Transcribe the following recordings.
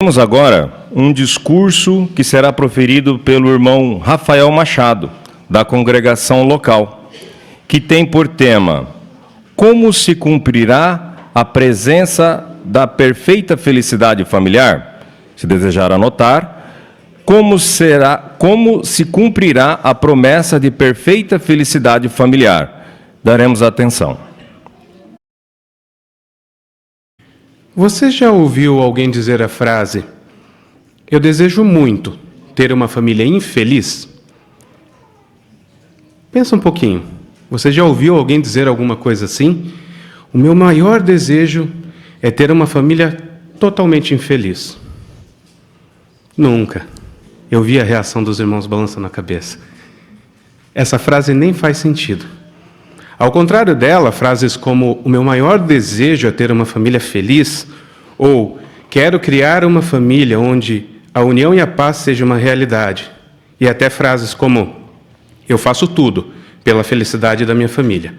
Temos agora um discurso que será proferido pelo irmão Rafael Machado, da congregação local, que tem por tema: como se cumprirá a presença da perfeita felicidade familiar? Se desejar anotar, como se cumprirá a promessa de perfeita felicidade familiar? Daremos atenção. Você já ouviu alguém dizer a frase: eu desejo muito ter uma família infeliz? Pensa um pouquinho. Você já ouviu alguém dizer alguma coisa assim? O meu maior desejo é ter uma família totalmente infeliz. Nunca. Eu vi a reação dos irmãos balançando a cabeça. Essa frase nem faz sentido. Ao contrário dela, frases como o meu maior desejo é ter uma família feliz, ou quero criar uma família onde a união e a paz sejam uma realidade, e até frases como eu faço tudo pela felicidade da minha família.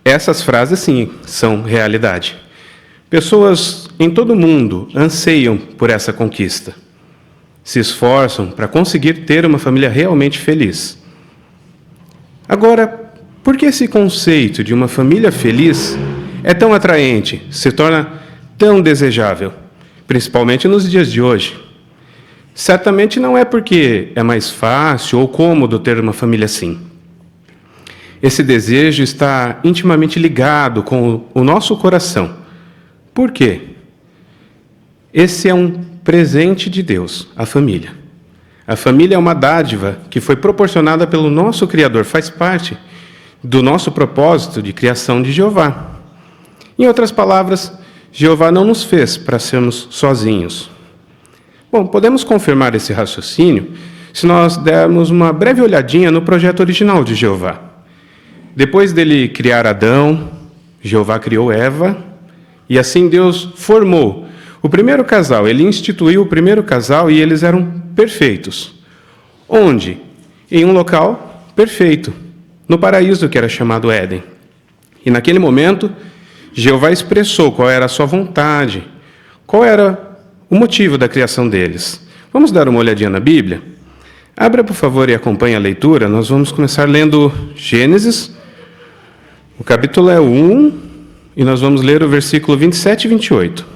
Essas frases, sim, são realidade. Pessoas em todo o mundo anseiam por essa conquista. Se esforçam para conseguir ter uma família realmente feliz. Agora, por que esse conceito de uma família feliz é tão atraente, se torna tão desejável, principalmente nos dias de hoje? Certamente não é porque é mais fácil ou cômodo ter uma família assim. Esse desejo está intimamente ligado com o nosso coração. Por quê? Esse é um presente de Deus, a família. A família é uma dádiva que foi proporcionada pelo nosso Criador, faz parte do nosso propósito de criação de Jeová. Em outras palavras, Jeová não nos fez para sermos sozinhos. Bom, podemos confirmar esse raciocínio se nós dermos uma breve olhadinha no projeto original de Jeová. Depois dele criar Adão, Jeová criou Eva, e assim Deus formou o primeiro casal. Ele instituiu o primeiro casal e eles eram perfeitos. Onde? Em um local perfeito, no paraíso que era chamado Éden. E naquele momento, Jeová expressou qual era a sua vontade, qual era o motivo da criação deles. Vamos dar uma olhadinha na Bíblia? Abra, por favor, e acompanhe a leitura. Nós vamos começar lendo Gênesis. O capítulo é 1, e nós vamos ler o versículo 27 e 28.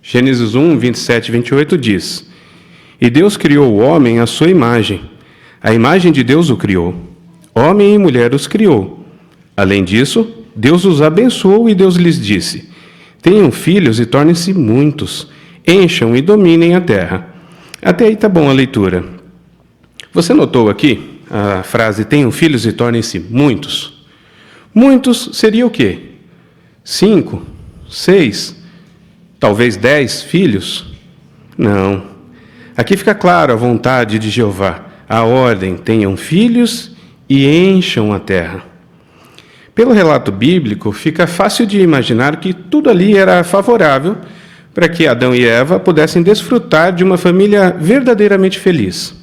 Gênesis 1, 27 e 28 diz: E Deus criou o homem à sua imagem. A imagem de Deus o criou. Homem e mulher os criou. Além disso, Deus os abençoou e Deus lhes disse: tenham filhos e tornem-se muitos, encham e dominem a terra. Até aí está bom a leitura. Você notou aqui a frase tenham filhos e tornem-se muitos? Muitos seria o quê? 5, 6, talvez 10 filhos? Não. Aqui fica claro a vontade de Jeová. A ordem, tenham filhos e encham a terra. Pelo relato bíblico, fica fácil de imaginar que tudo ali era favorável para que Adão e Eva pudessem desfrutar de uma família verdadeiramente feliz.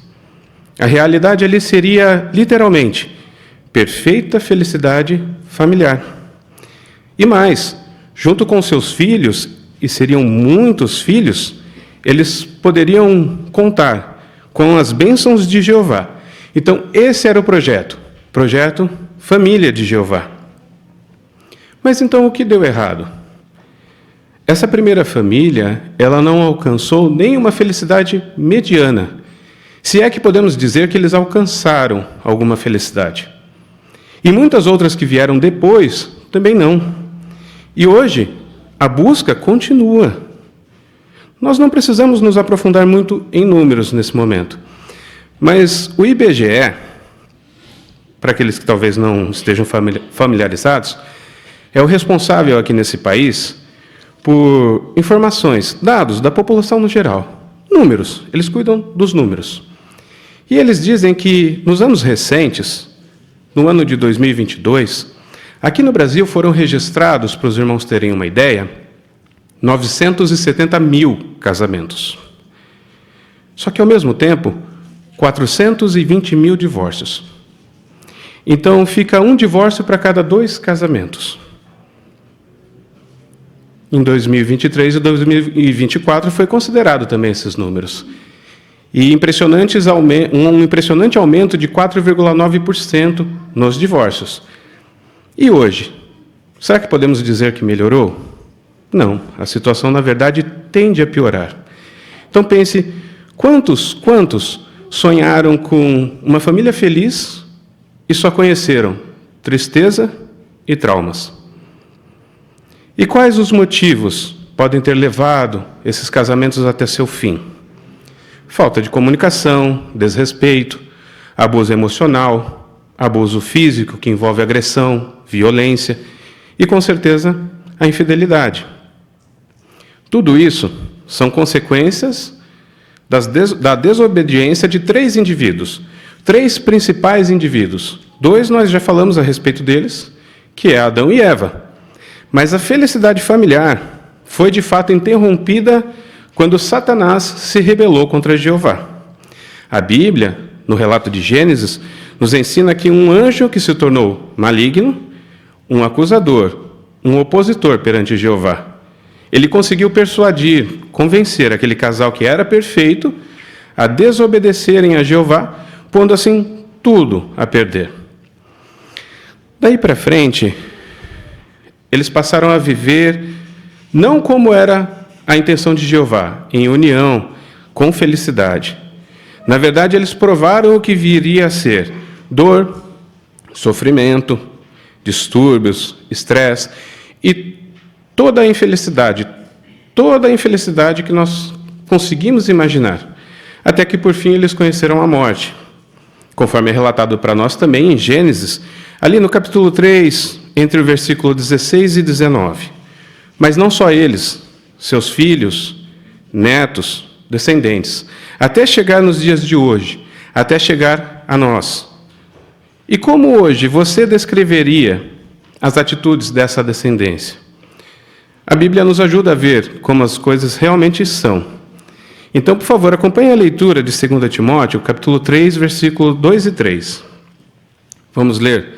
A realidade ali seria, literalmente, perfeita felicidade familiar. E mais, junto com seus filhos, e seriam muitos filhos, eles poderiam contar com as bênçãos de Jeová. Então, esse era o projeto Família de Jeová. Mas então o que deu errado? Essa primeira família, ela não alcançou nem uma felicidade mediana, se é que podemos dizer que eles alcançaram alguma felicidade. E muitas outras que vieram depois também não. E hoje, a busca continua. Nós não precisamos nos aprofundar muito em números nesse momento. Mas o IBGE, para aqueles que talvez não estejam familiarizados, é o responsável aqui nesse país por informações, dados da população no geral. Números, eles cuidam dos números. E eles dizem que, nos anos recentes, no ano de 2022, aqui no Brasil foram registrados, para os irmãos terem uma ideia, 970 mil casamentos. Só que, ao mesmo tempo, 420 mil divórcios. Então, fica um divórcio para cada 2 casamentos. em 2023 e 2024 foi considerado também esses números. E um impressionante aumento de 4,9% nos divórcios. E hoje? Será que podemos dizer que melhorou? Não, a situação, na verdade, tende a piorar. Então pense, quantos sonharam com uma família feliz e só conheceram tristeza e traumas? E quais os motivos podem ter levado esses casamentos até seu fim? Falta de comunicação, desrespeito, abuso emocional, abuso físico, que envolve agressão, violência e, com certeza, a infidelidade. Tudo isso são consequências da desobediência de 3 indivíduos, 3 principais indivíduos. 2 nós já falamos a respeito deles, que é Adão e Eva. Mas a felicidade familiar foi de fato interrompida quando Satanás se rebelou contra Jeová. A Bíblia, no relato de Gênesis, nos ensina que um anjo que se tornou maligno, um acusador, um opositor perante Jeová. Ele conseguiu persuadir, convencer aquele casal que era perfeito a desobedecerem a Jeová, pondo assim tudo a perder. Daí para frente, eles passaram a viver não como era a intenção de Jeová, em união, com felicidade. Na verdade, eles provaram o que viria a ser dor, sofrimento, distúrbios, estresse e toda a infelicidade que nós conseguimos imaginar, até que por fim eles conheceram a morte, conforme é relatado para nós também em Gênesis, ali no capítulo 3, entre o versículo 16 e 19. Mas não só eles, seus filhos, netos, descendentes, até chegar nos dias de hoje, até chegar a nós. E como hoje você descreveria as atitudes dessa descendência? A Bíblia nos ajuda a ver como as coisas realmente são. Então, por favor, acompanhe a leitura de 2 Timóteo, capítulo 3, versículo 2 e 3. Vamos ler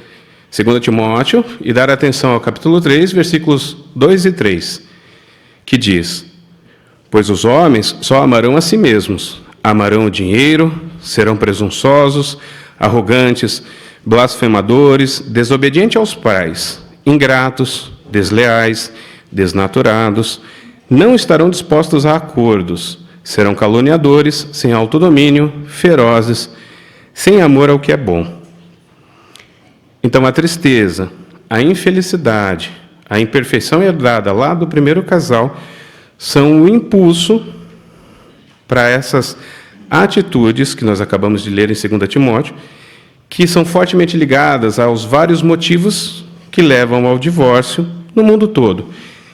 2 Timóteo e dar atenção ao capítulo 3, versículos 2 e 3, que diz: Pois os homens só amarão a si mesmos, amarão o dinheiro, serão presunçosos, arrogantes, blasfemadores, desobedientes aos pais, ingratos, desleais, desnaturados, não estarão dispostos a acordos, serão caluniadores, sem autodomínio, ferozes, sem amor ao que é bom. Então, a tristeza, a infelicidade, a imperfeição herdada lá do primeiro casal são o impulso para essas atitudes que nós acabamos de ler em 2 Timóteo, que são fortemente ligadas aos vários motivos que levam ao divórcio no mundo todo,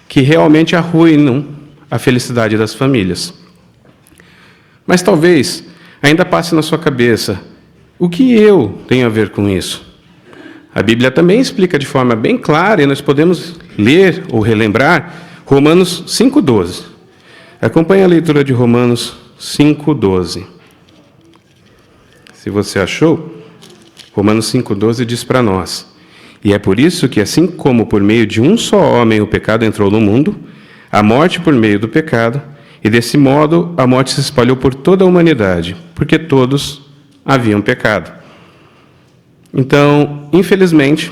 que realmente arruinam a felicidade das famílias. Mas talvez ainda passe na sua cabeça, o que eu tenho a ver com isso? A Bíblia também explica de forma bem clara, e nós podemos ler ou relembrar Romanos 5,12. Acompanhe a leitura de Romanos 5,12. Se você achou, Romanos 5,12 diz para nós: E é por isso que, assim como por meio de um só homem o pecado entrou no mundo, a morte por meio do pecado, e desse modo a morte se espalhou por toda a humanidade, porque todos haviam pecado. Então, infelizmente,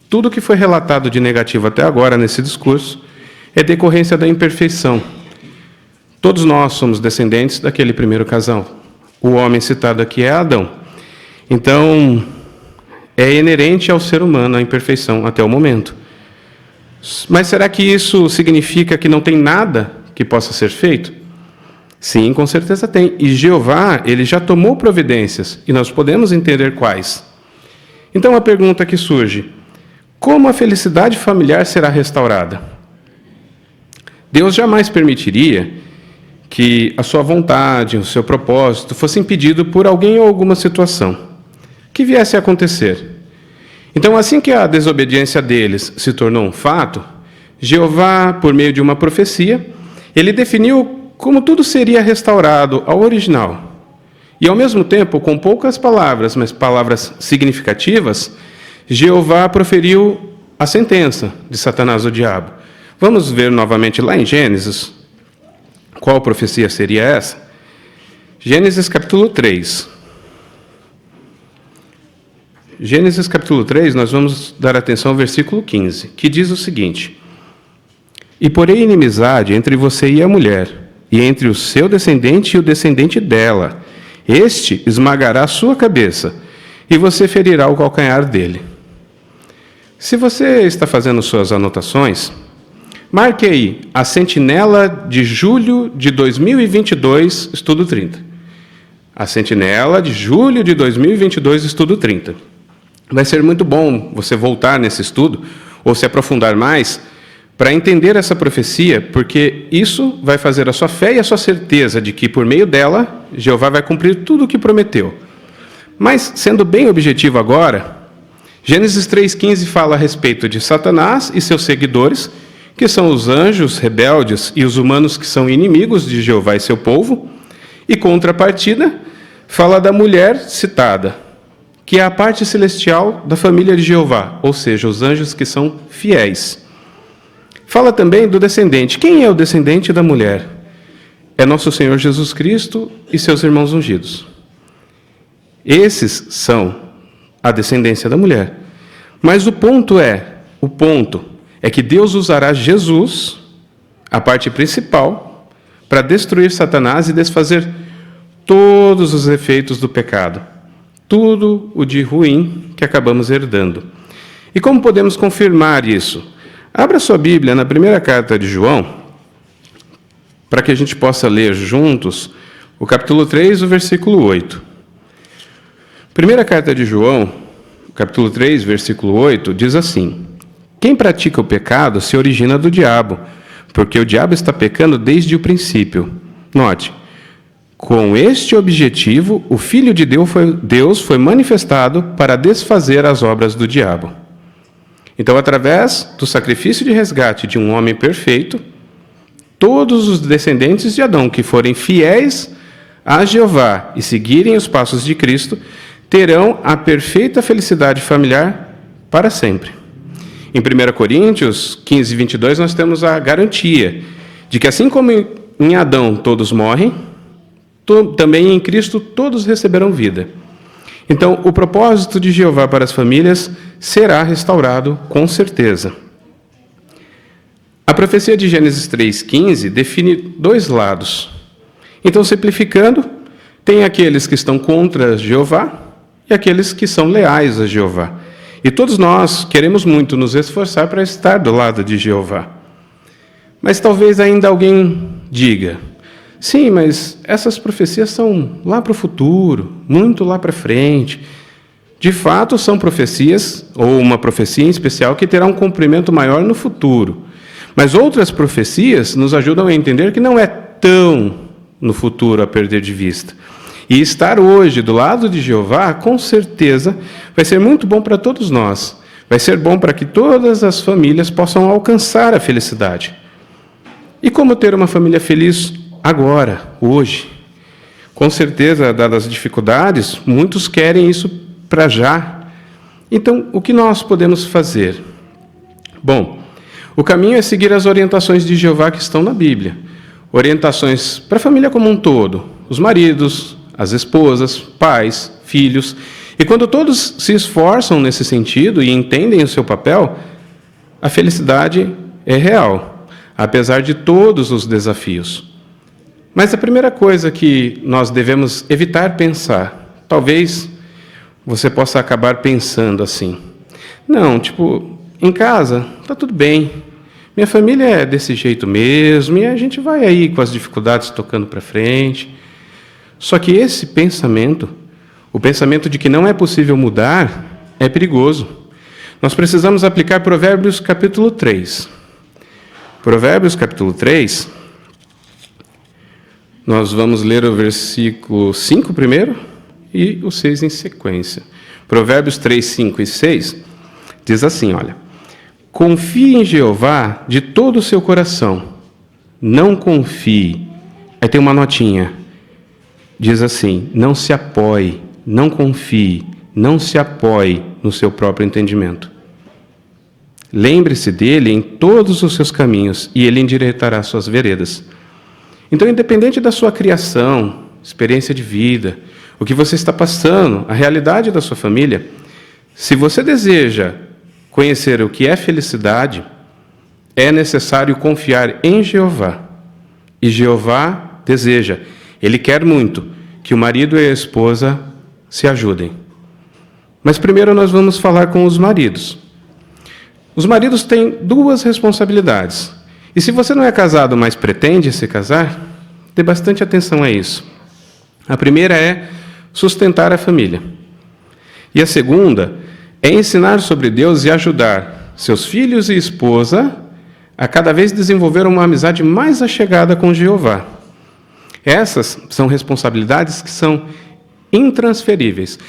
tudo que foi relatado de negativo até agora nesse discurso é decorrência da imperfeição. Todos nós somos descendentes daquele primeiro casal. O homem citado aqui é Adão. Então, é inerente ao ser humano a imperfeição até o momento. Mas será que isso significa que não tem nada que possa ser feito? Sim, com certeza tem. E Jeová, ele já tomou providências, e nós podemos entender quais. Então, a pergunta que surge: como a felicidade familiar será restaurada? Deus jamais permitiria que a sua vontade, o seu propósito, fosse impedido por alguém ou alguma situação que viesse a acontecer. Então, assim que a desobediência deles se tornou um fato, Jeová, por meio de uma profecia, ele definiu como tudo seria restaurado ao original. E, ao mesmo tempo, com poucas palavras, mas palavras significativas, Jeová proferiu a sentença de Satanás, o diabo. Vamos ver novamente lá em Gênesis, qual profecia seria essa? Gênesis capítulo 3. Gênesis capítulo 3, nós vamos dar atenção ao versículo 15, que diz o seguinte: E porei inimizade entre você e a mulher, e entre o seu descendente e o descendente dela. Este esmagará a sua cabeça, e você ferirá o calcanhar dele. Se você está fazendo suas anotações, marque aí a Sentinela de julho de 2022, estudo 30. A Sentinela de julho de 2022, estudo 30. Vai ser muito bom você voltar nesse estudo, ou se aprofundar mais, para entender essa profecia, porque isso vai fazer a sua fé e a sua certeza de que, por meio dela, Jeová vai cumprir tudo o que prometeu. Mas, sendo bem objetivo agora, Gênesis 3,15 fala a respeito de Satanás e seus seguidores, que são os anjos rebeldes e os humanos que são inimigos de Jeová e seu povo, e, contrapartida, fala da mulher citada, que é a parte celestial da família de Jeová, ou seja, os anjos que são fiéis. Fala também do descendente. Quem é o descendente da mulher? É nosso Senhor Jesus Cristo e seus irmãos ungidos. Esses são a descendência da mulher. Mas o ponto é que Deus usará Jesus, a parte principal, para destruir Satanás e desfazer todos os efeitos do pecado. Tudo o de ruim que acabamos herdando. E como podemos confirmar isso? Abra sua Bíblia na primeira carta de João, para que a gente possa ler juntos o capítulo 3, o versículo 8. Primeira carta de João, capítulo 3, versículo 8, diz assim: Quem pratica o pecado se origina do diabo, porque o diabo está pecando desde o princípio. Note, com este objetivo, o Filho de Deus foi manifestado para desfazer as obras do diabo. Então, através do sacrifício de resgate de um homem perfeito, todos os descendentes de Adão que forem fiéis a Jeová e seguirem os passos de Cristo, terão a perfeita felicidade familiar para sempre. Em 1 Coríntios 15, 22, nós temos a garantia de que, assim como em Adão todos morrem, também em Cristo todos receberão vida. Então, o propósito de Jeová para as famílias será restaurado com certeza. A profecia de Gênesis 3,15 define dois lados. Então, simplificando, tem aqueles que estão contra Jeová e aqueles que são leais a Jeová. E todos nós queremos muito nos esforçar para estar do lado de Jeová. Mas talvez ainda alguém diga: sim, mas essas profecias são lá para o futuro, muito lá para frente. De fato, são profecias, ou uma profecia em especial, que terá um cumprimento maior no futuro. Mas outras profecias nos ajudam a entender que não é tão no futuro a perder de vista. E estar hoje do lado de Jeová, com certeza, vai ser muito bom para todos nós. Vai ser bom para que todas as famílias possam alcançar a felicidade. E como ter uma família feliz agora, hoje? Com certeza, dadas as dificuldades, muitos querem isso para já. Então, o que nós podemos fazer? Bom, o caminho é seguir as orientações de Jeová que estão na Bíblia. Orientações para a família como um todo, os maridos, as esposas, pais, filhos. E quando todos se esforçam nesse sentido e entendem o seu papel, a felicidade é real, apesar de todos os desafios. Mas a primeira coisa que nós devemos evitar pensar, talvez você possa acabar pensando assim: não, em casa está tudo bem, minha família é desse jeito mesmo e a gente vai aí com as dificuldades tocando para frente. Só que esse pensamento, o pensamento de que não é possível mudar, é perigoso. Nós precisamos aplicar Provérbios capítulo 3. Provérbios capítulo 3, nós vamos ler o versículo 5 primeiro e o 6 em sequência. Provérbios 3, 5 e 6 diz assim, olha: confie em Jeová de todo o seu coração, não confie. Aí tem uma notinha, diz assim: não se apoie, não confie, não se apoie no seu próprio entendimento. Lembre-se dele em todos os seus caminhos, e ele endireitará suas veredas. Então, independente da sua criação, experiência de vida, o que você está passando, a realidade da sua família, se você deseja conhecer o que é felicidade, é necessário confiar em Jeová. E Jeová deseja, ele quer muito, que o marido e a esposa se ajudem. Mas primeiro nós vamos falar com os maridos. Os maridos têm duas responsabilidades. E se você não é casado, mas pretende se casar, dê bastante atenção a isso. A primeira é sustentar a família. E a segunda é ensinar sobre Deus e ajudar seus filhos e esposa a cada vez desenvolver uma amizade mais achegada com Jeová. Essas são responsabilidades que são intransferíveis.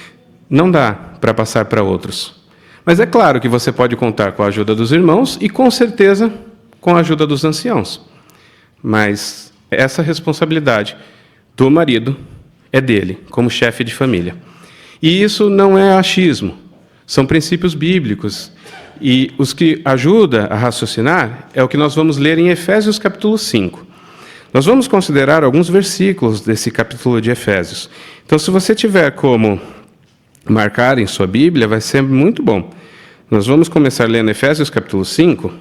Não dá para passar para outros. Mas é claro que você pode contar com a ajuda dos irmãos e, com certeza, com a ajuda dos anciãos. Mas essa responsabilidade do marido é dele, como chefe de família. E isso não é achismo, são princípios bíblicos. E os que ajudam a raciocinar é o que nós vamos ler em Efésios capítulo 5. Nós vamos considerar alguns versículos desse capítulo de Efésios. Então, se você tiver como marcar em sua Bíblia, vai ser muito bom. Nós vamos começar lendo Efésios capítulo 5,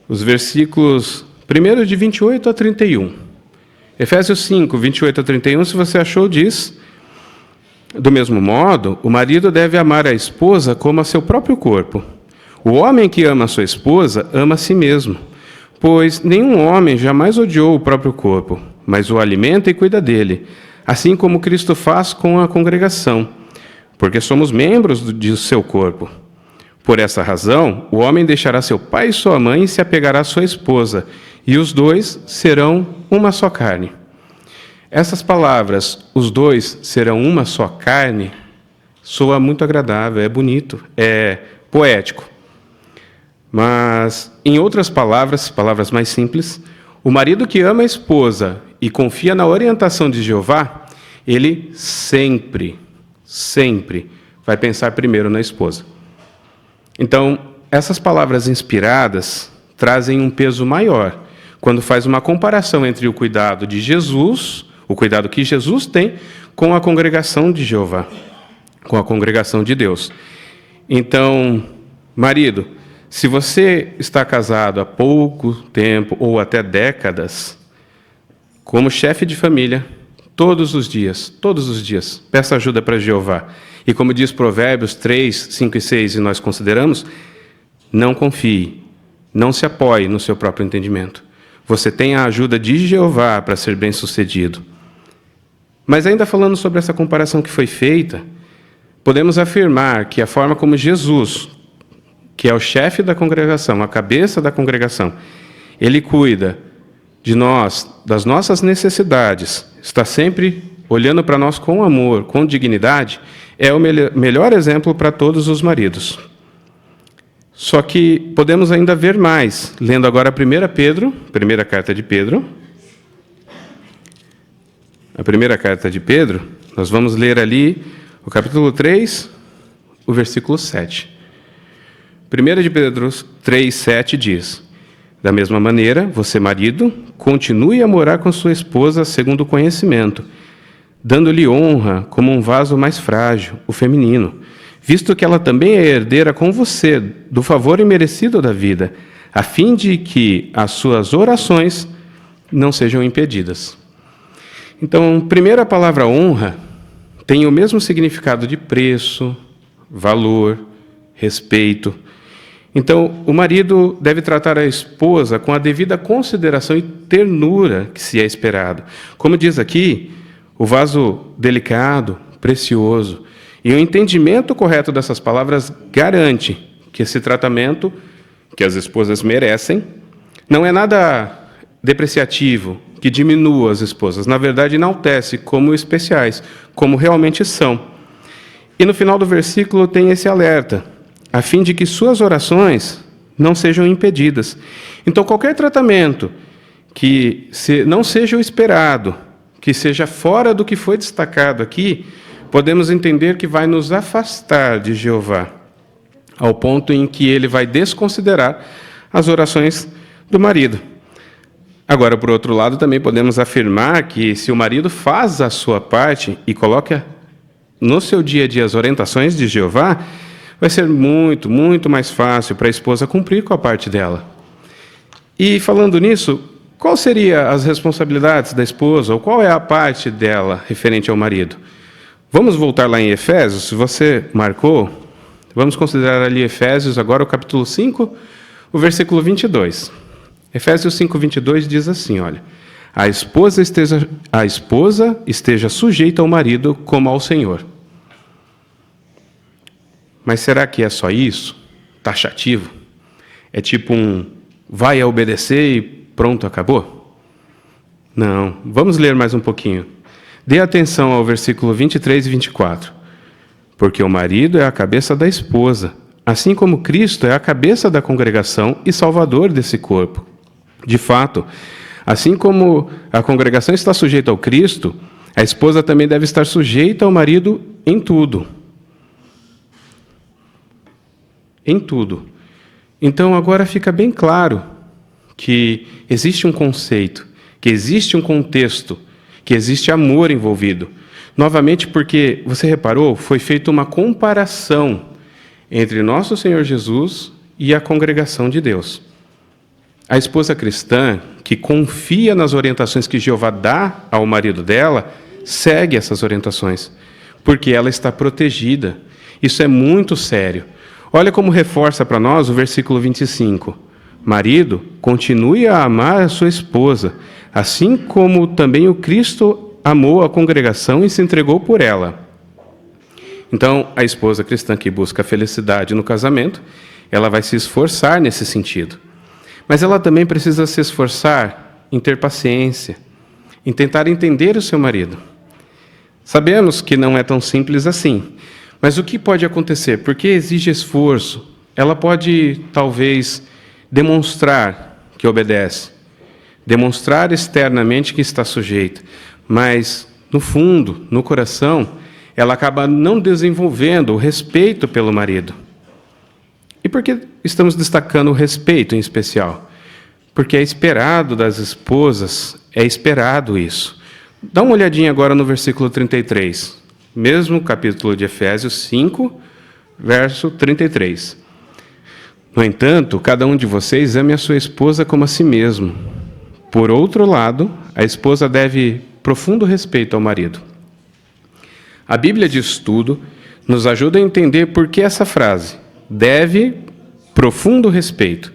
os versículos 1 de 28 a 31. Efésios 5, 28 a 31, se você achou, diz: do mesmo modo, o marido deve amar a esposa como a seu próprio corpo. O homem que ama a sua esposa ama a si mesmo, pois nenhum homem jamais odiou o próprio corpo, mas o alimenta e cuida dele, assim como Cristo faz com a congregação, porque somos membros de seu corpo. Por essa razão, o homem deixará seu pai e sua mãe e se apegará à sua esposa, e os dois serão uma só carne. Essas palavras, os dois serão uma só carne, soa muito agradável, é bonito, é poético. Mas, em outras palavras, palavras mais simples, o marido que ama a esposa e confia na orientação de Jeová, ele sempre vai pensar primeiro na esposa. Então, essas palavras inspiradas trazem um peso maior quando faz uma comparação entre o cuidado de Jesus, o cuidado que Jesus tem, com a congregação de Jeová, com a congregação de Deus. Então, marido, se você está casado há pouco tempo ou até décadas, como chefe de família, todos os dias, peça ajuda para Jeová. E como diz Provérbios 3, 5 e 6, e nós consideramos, não confie, não se apoie no seu próprio entendimento. Você tem a ajuda de Jeová para ser bem-sucedido. Mas ainda falando sobre essa comparação que foi feita, podemos afirmar que a forma como Jesus, que é o chefe da congregação, a cabeça da congregação, ele cuida de nós, das nossas necessidades, está sempre olhando para nós com amor, com dignidade, é o melhor exemplo para todos os maridos. Só que podemos ainda ver mais, lendo agora a primeira carta de Pedro. A primeira carta de Pedro, nós vamos ler ali o capítulo 3, o versículo 7. 1 de Pedro 3, 7 diz: da mesma maneira, você, marido, continue a morar com sua esposa segundo o conhecimento, dando-lhe honra como um vaso mais frágil, o feminino, visto que ela também é herdeira com você do favor imerecido da vida, a fim de que as suas orações não sejam impedidas. Então, primeiro, a palavra honra tem o mesmo significado de preço, valor, respeito. Então, o marido deve tratar a esposa com a devida consideração e ternura que se é esperado. Como diz aqui, o vaso delicado, precioso. E o entendimento correto dessas palavras garante que esse tratamento que as esposas merecem não é nada depreciativo, que diminua as esposas. Na verdade, enaltece como especiais, como realmente são. E no final do versículo tem esse alerta, a fim de que suas orações não sejam impedidas. Então, qualquer tratamento que não seja o esperado, que seja fora do que foi destacado aqui, podemos entender que vai nos afastar de Jeová. ao ponto em que ele vai desconsiderar as orações do marido. Agora, por outro lado, também podemos afirmar que se o marido faz a sua parte e coloca no seu dia a dia as orientações de Jeová, vai ser muito, muito mais fácil para a esposa cumprir com a parte dela. E falando nisso, qual seriam as responsabilidades da esposa, ou qual é a parte dela referente ao marido? Vamos voltar lá em Efésios, se você marcou, vamos considerar ali Efésios, agora o capítulo 5, o versículo 22. Efésios 5, 22 diz assim, olha, a esposa esteja sujeita ao marido como ao Senhor. Mas será que é só isso? Taxativo? É tipo vai obedecer e pronto, acabou? Não, vamos ler mais um pouquinho. Dê atenção ao versículo 23 e 24. Porque o marido é a cabeça da esposa, assim como Cristo é a cabeça da congregação e salvador desse corpo. De fato, assim como a congregação está sujeita ao Cristo, a esposa também deve estar sujeita ao marido em tudo. Em tudo. Então, agora fica bem claro que existe um conceito, que existe um contexto, que existe amor envolvido. Novamente, porque, você reparou, foi feita uma comparação entre nosso Senhor Jesus e a congregação de Deus. A esposa cristã, que confia nas orientações que Jeová dá ao marido dela, segue essas orientações, porque ela está protegida. Isso é muito sério. Olha como reforça para nós o versículo 25. Marido, continue a amar a sua esposa, assim como também o Cristo amou a congregação e se entregou por ela. Então, a esposa cristã que busca a felicidade no casamento, ela vai se esforçar nesse sentido. Mas ela também precisa se esforçar em ter paciência, em tentar entender o seu marido. Sabemos que não é tão simples assim. Mas o que pode acontecer? Porque exige esforço. Ela pode, talvez, demonstrar que obedece, demonstrar externamente que está sujeita, mas, no fundo, no coração, ela acaba não desenvolvendo o respeito pelo marido. E por que estamos destacando o respeito em especial? Porque é esperado das esposas, é esperado isso. Dá uma olhadinha agora no versículo 33. Mesmo capítulo de Efésios 5, verso 33. No entanto, cada um de vocês ame a sua esposa como a si mesmo. Por outro lado, a esposa deve profundo respeito ao marido. A Bíblia de Estudo nos ajuda a entender por que essa frase, deve profundo respeito,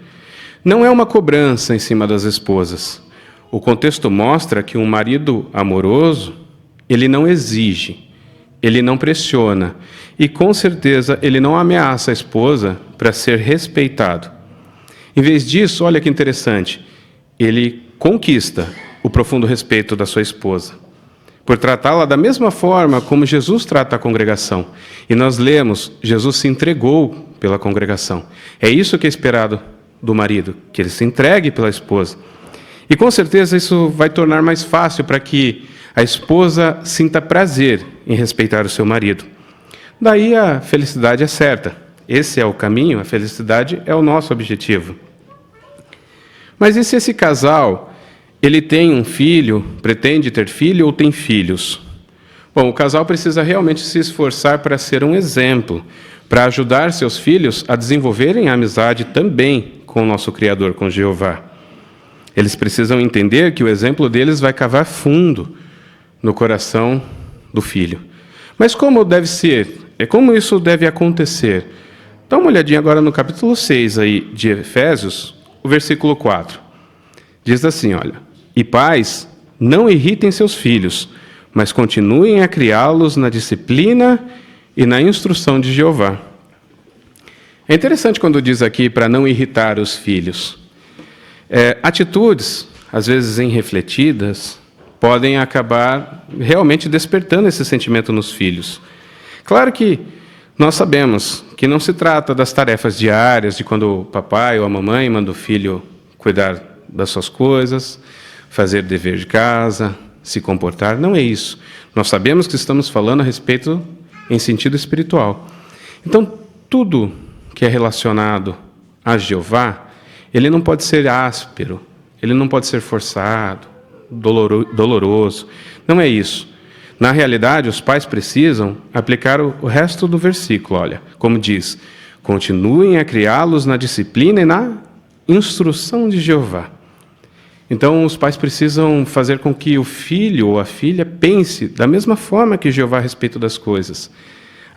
não é uma cobrança em cima das esposas. O contexto mostra que um marido amoroso, ele não exige, ele não pressiona e, com certeza, ele não ameaça a esposa para ser respeitado. Em vez disso, olha que interessante, ele conquista o profundo respeito da sua esposa, por tratá-la da mesma forma como Jesus trata a congregação. E nós lemos, Jesus se entregou pela congregação. É isso que é esperado do marido, que ele se entregue pela esposa. E, com certeza, isso vai tornar mais fácil para que a esposa sinta prazer em respeitar o seu marido. Daí a felicidade é certa. Esse é o caminho, a felicidade é o nosso objetivo. Mas e se esse casal, ele tem um filho, pretende ter filho ou tem filhos? Bom, o casal precisa realmente se esforçar para ser um exemplo, para ajudar seus filhos a desenvolverem a amizade também com o nosso Criador, com Jeová. Eles precisam entender que o exemplo deles vai cavar fundo no coração do filho. Mas como deve ser? Como isso deve acontecer? Dá uma olhadinha agora no capítulo 6 aí de Efésios, o versículo 4. Diz assim, olha, e pais, não irritem seus filhos, mas continuem a criá-los na disciplina e na instrução de Jeová. É interessante quando diz aqui para não irritar os filhos. Atitudes, às vezes irrefletidas, podem acabar realmente despertando esse sentimento nos filhos. Claro que nós sabemos que não se trata das tarefas diárias, de quando o papai ou a mamãe manda o filho cuidar das suas coisas, fazer dever de casa, se comportar. Não é isso. Nós sabemos que estamos falando a respeito em sentido espiritual. Então, tudo que é relacionado a Jeová, ele não pode ser áspero, ele não pode ser forçado, doloroso. Não é isso. Na realidade, os pais precisam aplicar o resto do versículo. Olha, como diz, continuem a criá-los na disciplina e na instrução de Jeová. Então, os pais precisam fazer com que o filho ou a filha pense da mesma forma que Jeová a respeito das coisas.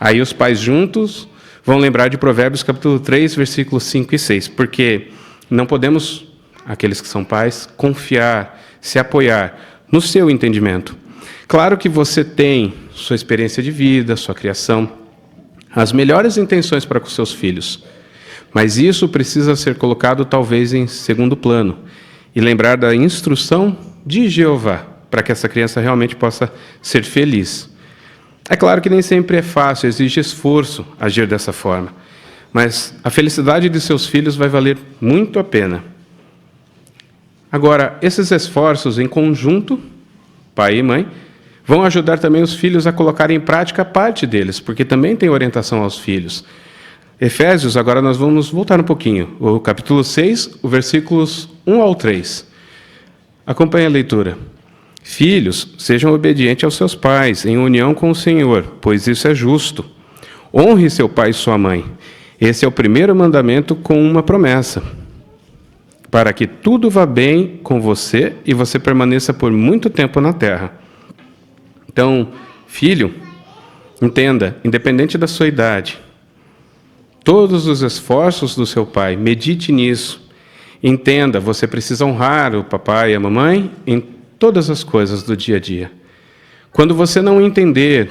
Aí os pais juntos vão lembrar de Provérbios capítulo 3, versículos 5 e 6, porque não podemos, aqueles que são pais, confiar, se apoiar no seu entendimento. Claro que você tem sua experiência de vida, sua criação, as melhores intenções para com seus filhos, mas isso precisa ser colocado talvez em segundo plano e lembrar da instrução de Jeová, para que essa criança realmente possa ser feliz. É claro que nem sempre é fácil, exige esforço agir dessa forma, mas a felicidade de seus filhos vai valer muito a pena. Agora, esses esforços em conjunto, pai e mãe, vão ajudar também os filhos a colocarem em prática parte deles, porque também tem orientação aos filhos. Efésios, agora nós vamos voltar um pouquinho, o capítulo 6, os versículos 1 ao 3. Acompanhe a leitura. Filhos, sejam obedientes aos seus pais, em união com o Senhor, pois isso é justo. Honre seu pai e sua mãe. Esse é o primeiro mandamento com uma promessa, para que tudo vá bem com você e você permaneça por muito tempo na terra. Então, filho, entenda, independente da sua idade, todos os esforços do seu pai, medite nisso. Entenda, você precisa honrar o papai e a mamãe em todas as coisas do dia a dia. Quando você não entender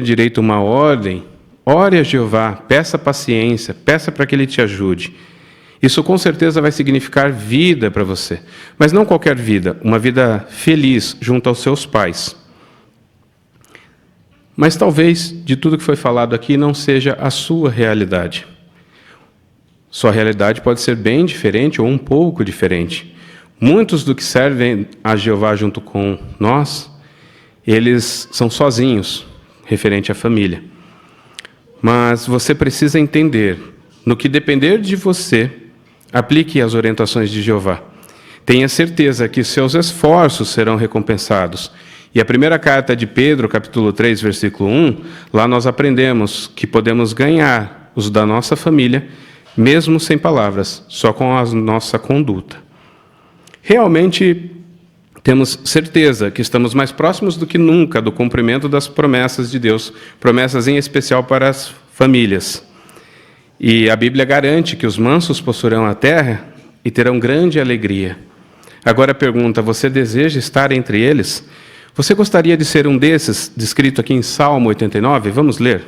direito uma ordem, ore a Jeová, peça paciência, peça para que Ele te ajude. Isso com certeza vai significar vida para você, mas não qualquer vida, uma vida feliz junto aos seus pais. Mas talvez, de tudo que foi falado aqui, não seja a sua realidade. Sua realidade pode ser bem diferente ou um pouco diferente. Muitos do que servem a Jeová junto com nós, eles são sozinhos, referente à família. Mas você precisa entender, no que depender de você, aplique as orientações de Jeová. Tenha certeza que seus esforços serão recompensados. E a primeira carta de Pedro, capítulo 3, versículo 1, lá nós aprendemos que podemos ganhar os da nossa família, mesmo sem palavras, só com a nossa conduta. Realmente, temos certeza que estamos mais próximos do que nunca do cumprimento das promessas de Deus, promessas em especial para as famílias. E a Bíblia garante que os mansos possuirão a terra e terão grande alegria. Agora pergunta, você deseja estar entre eles? Você gostaria de ser um desses, descrito aqui em Salmo 89? Vamos ler.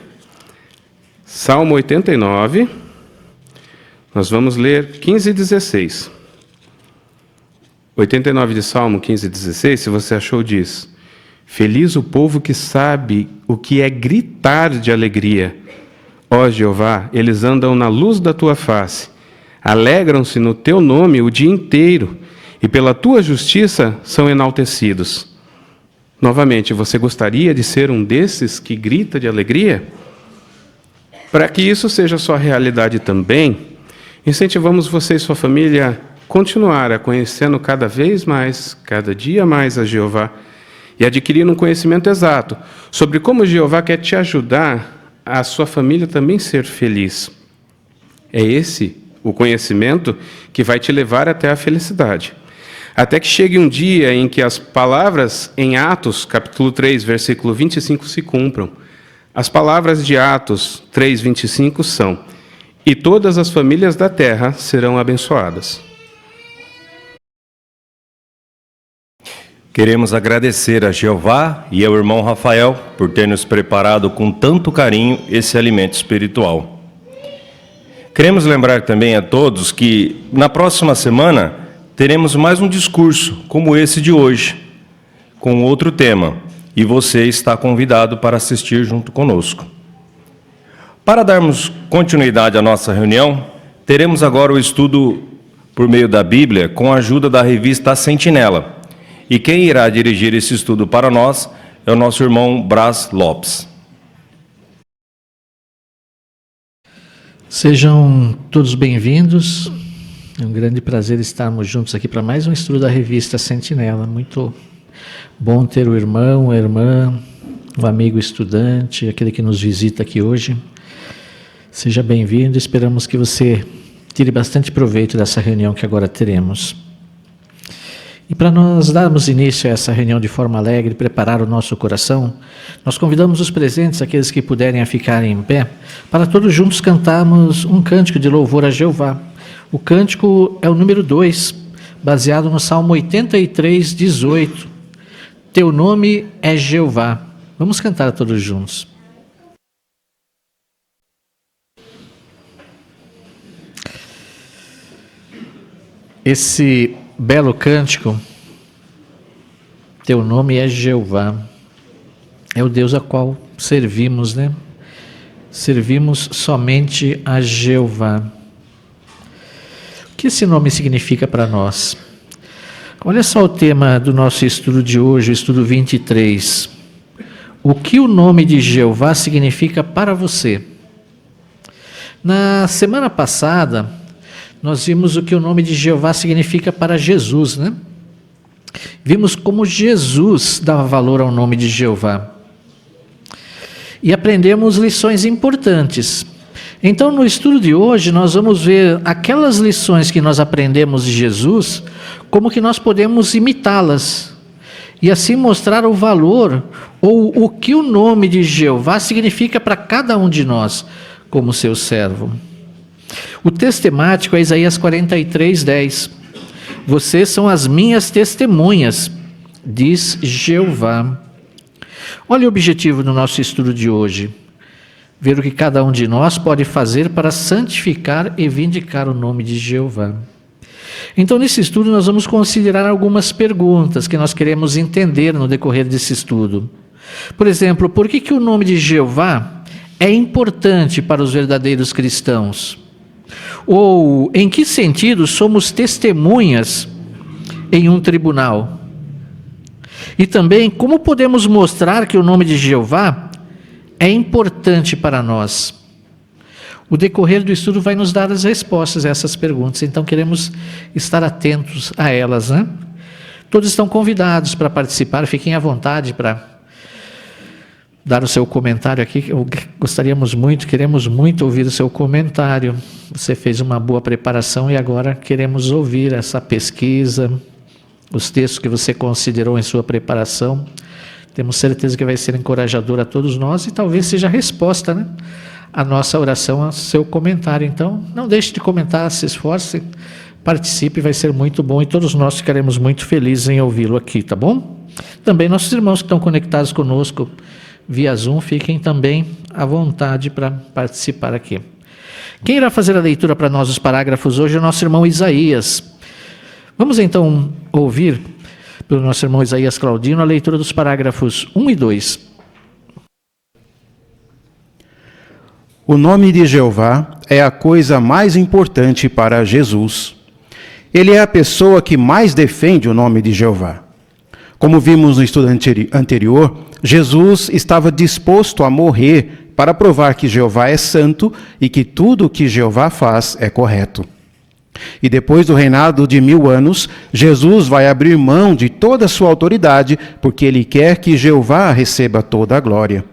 Salmo 89, nós vamos ler 15 e 16. 89 de Salmo, 15 e 16, se você achou, diz: Feliz o povo que sabe o que é gritar de alegria. Ó Jeová, eles andam na luz da tua face. Alegram-se no teu nome o dia inteiro, e pela tua justiça são enaltecidos. Novamente, você gostaria de ser um desses que grita de alegria? Para que isso seja sua realidade também, incentivamos você e sua família a continuar a conhecendo cada vez mais, cada dia mais a Jeová, e adquirir um conhecimento exato sobre como Jeová quer te ajudar a sua família também ser feliz. É esse o conhecimento que vai te levar até a felicidade. Até que chegue um dia em que as palavras em Atos, capítulo 3, versículo 25, se cumpram. As palavras de Atos 3, 25 são: E todas as famílias da terra serão abençoadas. Queremos agradecer a Jeová e ao irmão Rafael por ter nos preparado com tanto carinho esse alimento espiritual. Queremos lembrar também a todos que na próxima semana teremos mais um discurso como esse de hoje, com outro tema, e você está convidado para assistir junto conosco. Para darmos continuidade à nossa reunião, teremos agora o estudo por meio da Bíblia com a ajuda da revista A Sentinela. E quem irá dirigir esse estudo para nós é o nosso irmão Brás Lopes. Sejam todos bem-vindos. É um grande prazer estarmos juntos aqui para mais um estudo da revista Sentinela. Muito bom ter o irmão, a irmã, o amigo estudante, aquele que nos visita aqui hoje. Seja bem-vindo. Esperamos que você tire bastante proveito dessa reunião que agora teremos. E para nós darmos início a essa reunião de forma alegre, preparar o nosso coração, nós convidamos os presentes, aqueles que puderem a ficarem em pé, para todos juntos cantarmos um cântico de louvor a Jeová. O cântico é o número 2, baseado no Salmo 83, 18. Teu nome é Jeová. Vamos cantar todos juntos. Esse belo cântico, teu nome é Jeová, é o Deus a qual servimos, né? Servimos somente a Jeová. O que esse nome significa para nós? Olha só o tema do nosso estudo de hoje, o estudo 23. O que o nome de Jeová significa para você? Na semana passada, nós vimos o que o nome de Jeová significa para Jesus, né? Vimos como Jesus dava valor ao nome de Jeová. E aprendemos lições importantes. Então, no estudo de hoje, nós vamos ver aquelas lições que nós aprendemos de Jesus, como que nós podemos imitá-las. E assim mostrar o valor, ou o que o nome de Jeová significa para cada um de nós, como seu servo. O texto temático é Isaías 43, 10. Vocês são as minhas testemunhas, diz Jeová. Olha o objetivo do nosso estudo de hoje. Ver o que cada um de nós pode fazer para santificar e vindicar o nome de Jeová. Então, nesse estudo, nós vamos considerar algumas perguntas que nós queremos entender no decorrer desse estudo. Por exemplo, por que o nome de Jeová é importante para os verdadeiros cristãos? Ou em que sentido somos testemunhas em um tribunal? E também como podemos mostrar que o nome de Jeová é importante para nós? O decorrer do estudo vai nos dar as respostas a essas perguntas, então queremos estar atentos a elas, né? Todos estão convidados para participar, fiquem à vontade para dar o seu comentário aqui. Queremos muito ouvir o seu comentário. Você fez uma boa preparação e agora queremos ouvir essa pesquisa, os textos que você considerou em sua preparação. Temos certeza que vai ser encorajador a todos nós e talvez seja a resposta, né, à nossa oração, ao seu comentário. Então, não deixe de comentar, se esforce, participe, vai ser muito bom e todos nós ficaremos muito felizes em ouvi-lo aqui, tá bom? Também nossos irmãos que estão conectados conosco via Zoom, fiquem também à vontade para participar aqui. Quem irá fazer a leitura para nós dos parágrafos hoje é o nosso irmão Isaías. Vamos então ouvir pelo nosso irmão Isaías Claudino a leitura dos parágrafos 1 e 2. O nome de Jeová é a coisa mais importante para Jesus. Ele é a pessoa que mais defende o nome de Jeová. Como vimos no estudo anterior, Jesus estava disposto a morrer para provar que Jeová é santo e que tudo o que Jeová faz é correto. E depois do reinado de 1000 anos, Jesus vai abrir mão de toda a sua autoridade, porque ele quer que Jeová receba toda a glória.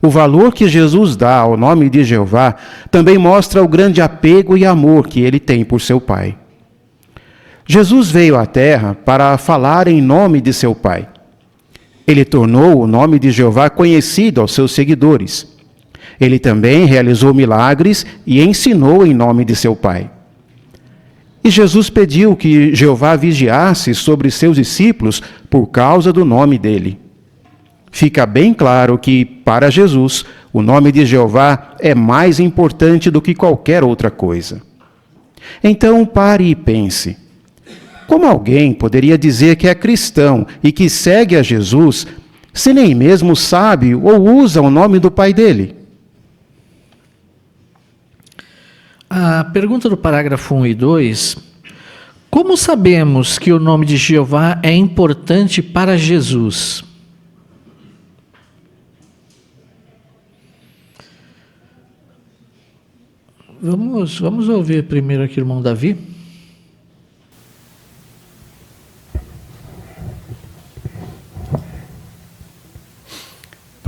O valor que Jesus dá ao nome de Jeová também mostra o grande apego e amor que ele tem por seu Pai. Jesus veio à Terra para falar em nome de seu Pai. Ele tornou o nome de Jeová conhecido aos seus seguidores. Ele também realizou milagres e ensinou em nome de seu Pai. E Jesus pediu que Jeová vigiasse sobre seus discípulos por causa do nome dele. Fica bem claro que, para Jesus, o nome de Jeová é mais importante do que qualquer outra coisa. Então, pare e pense. Como alguém poderia dizer que é cristão e que segue a Jesus, se nem mesmo sabe ou usa o nome do Pai dele? A pergunta do parágrafo 1 e 2, como sabemos que o nome de Jeová é importante para Jesus? Vamos ouvir primeiro aqui o irmão Davi.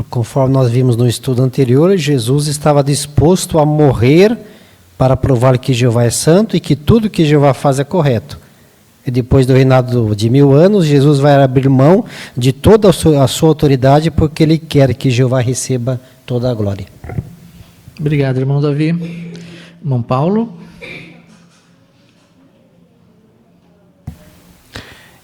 Conforme nós vimos no estudo anterior, Jesus estava disposto a morrer para provar que Jeová é santo e que tudo que Jeová faz é correto. E depois do reinado de 1000 anos, Jesus vai abrir mão de toda a sua autoridade porque ele quer que Jeová receba toda a glória. Obrigado, irmão Davi. Irmão Paulo.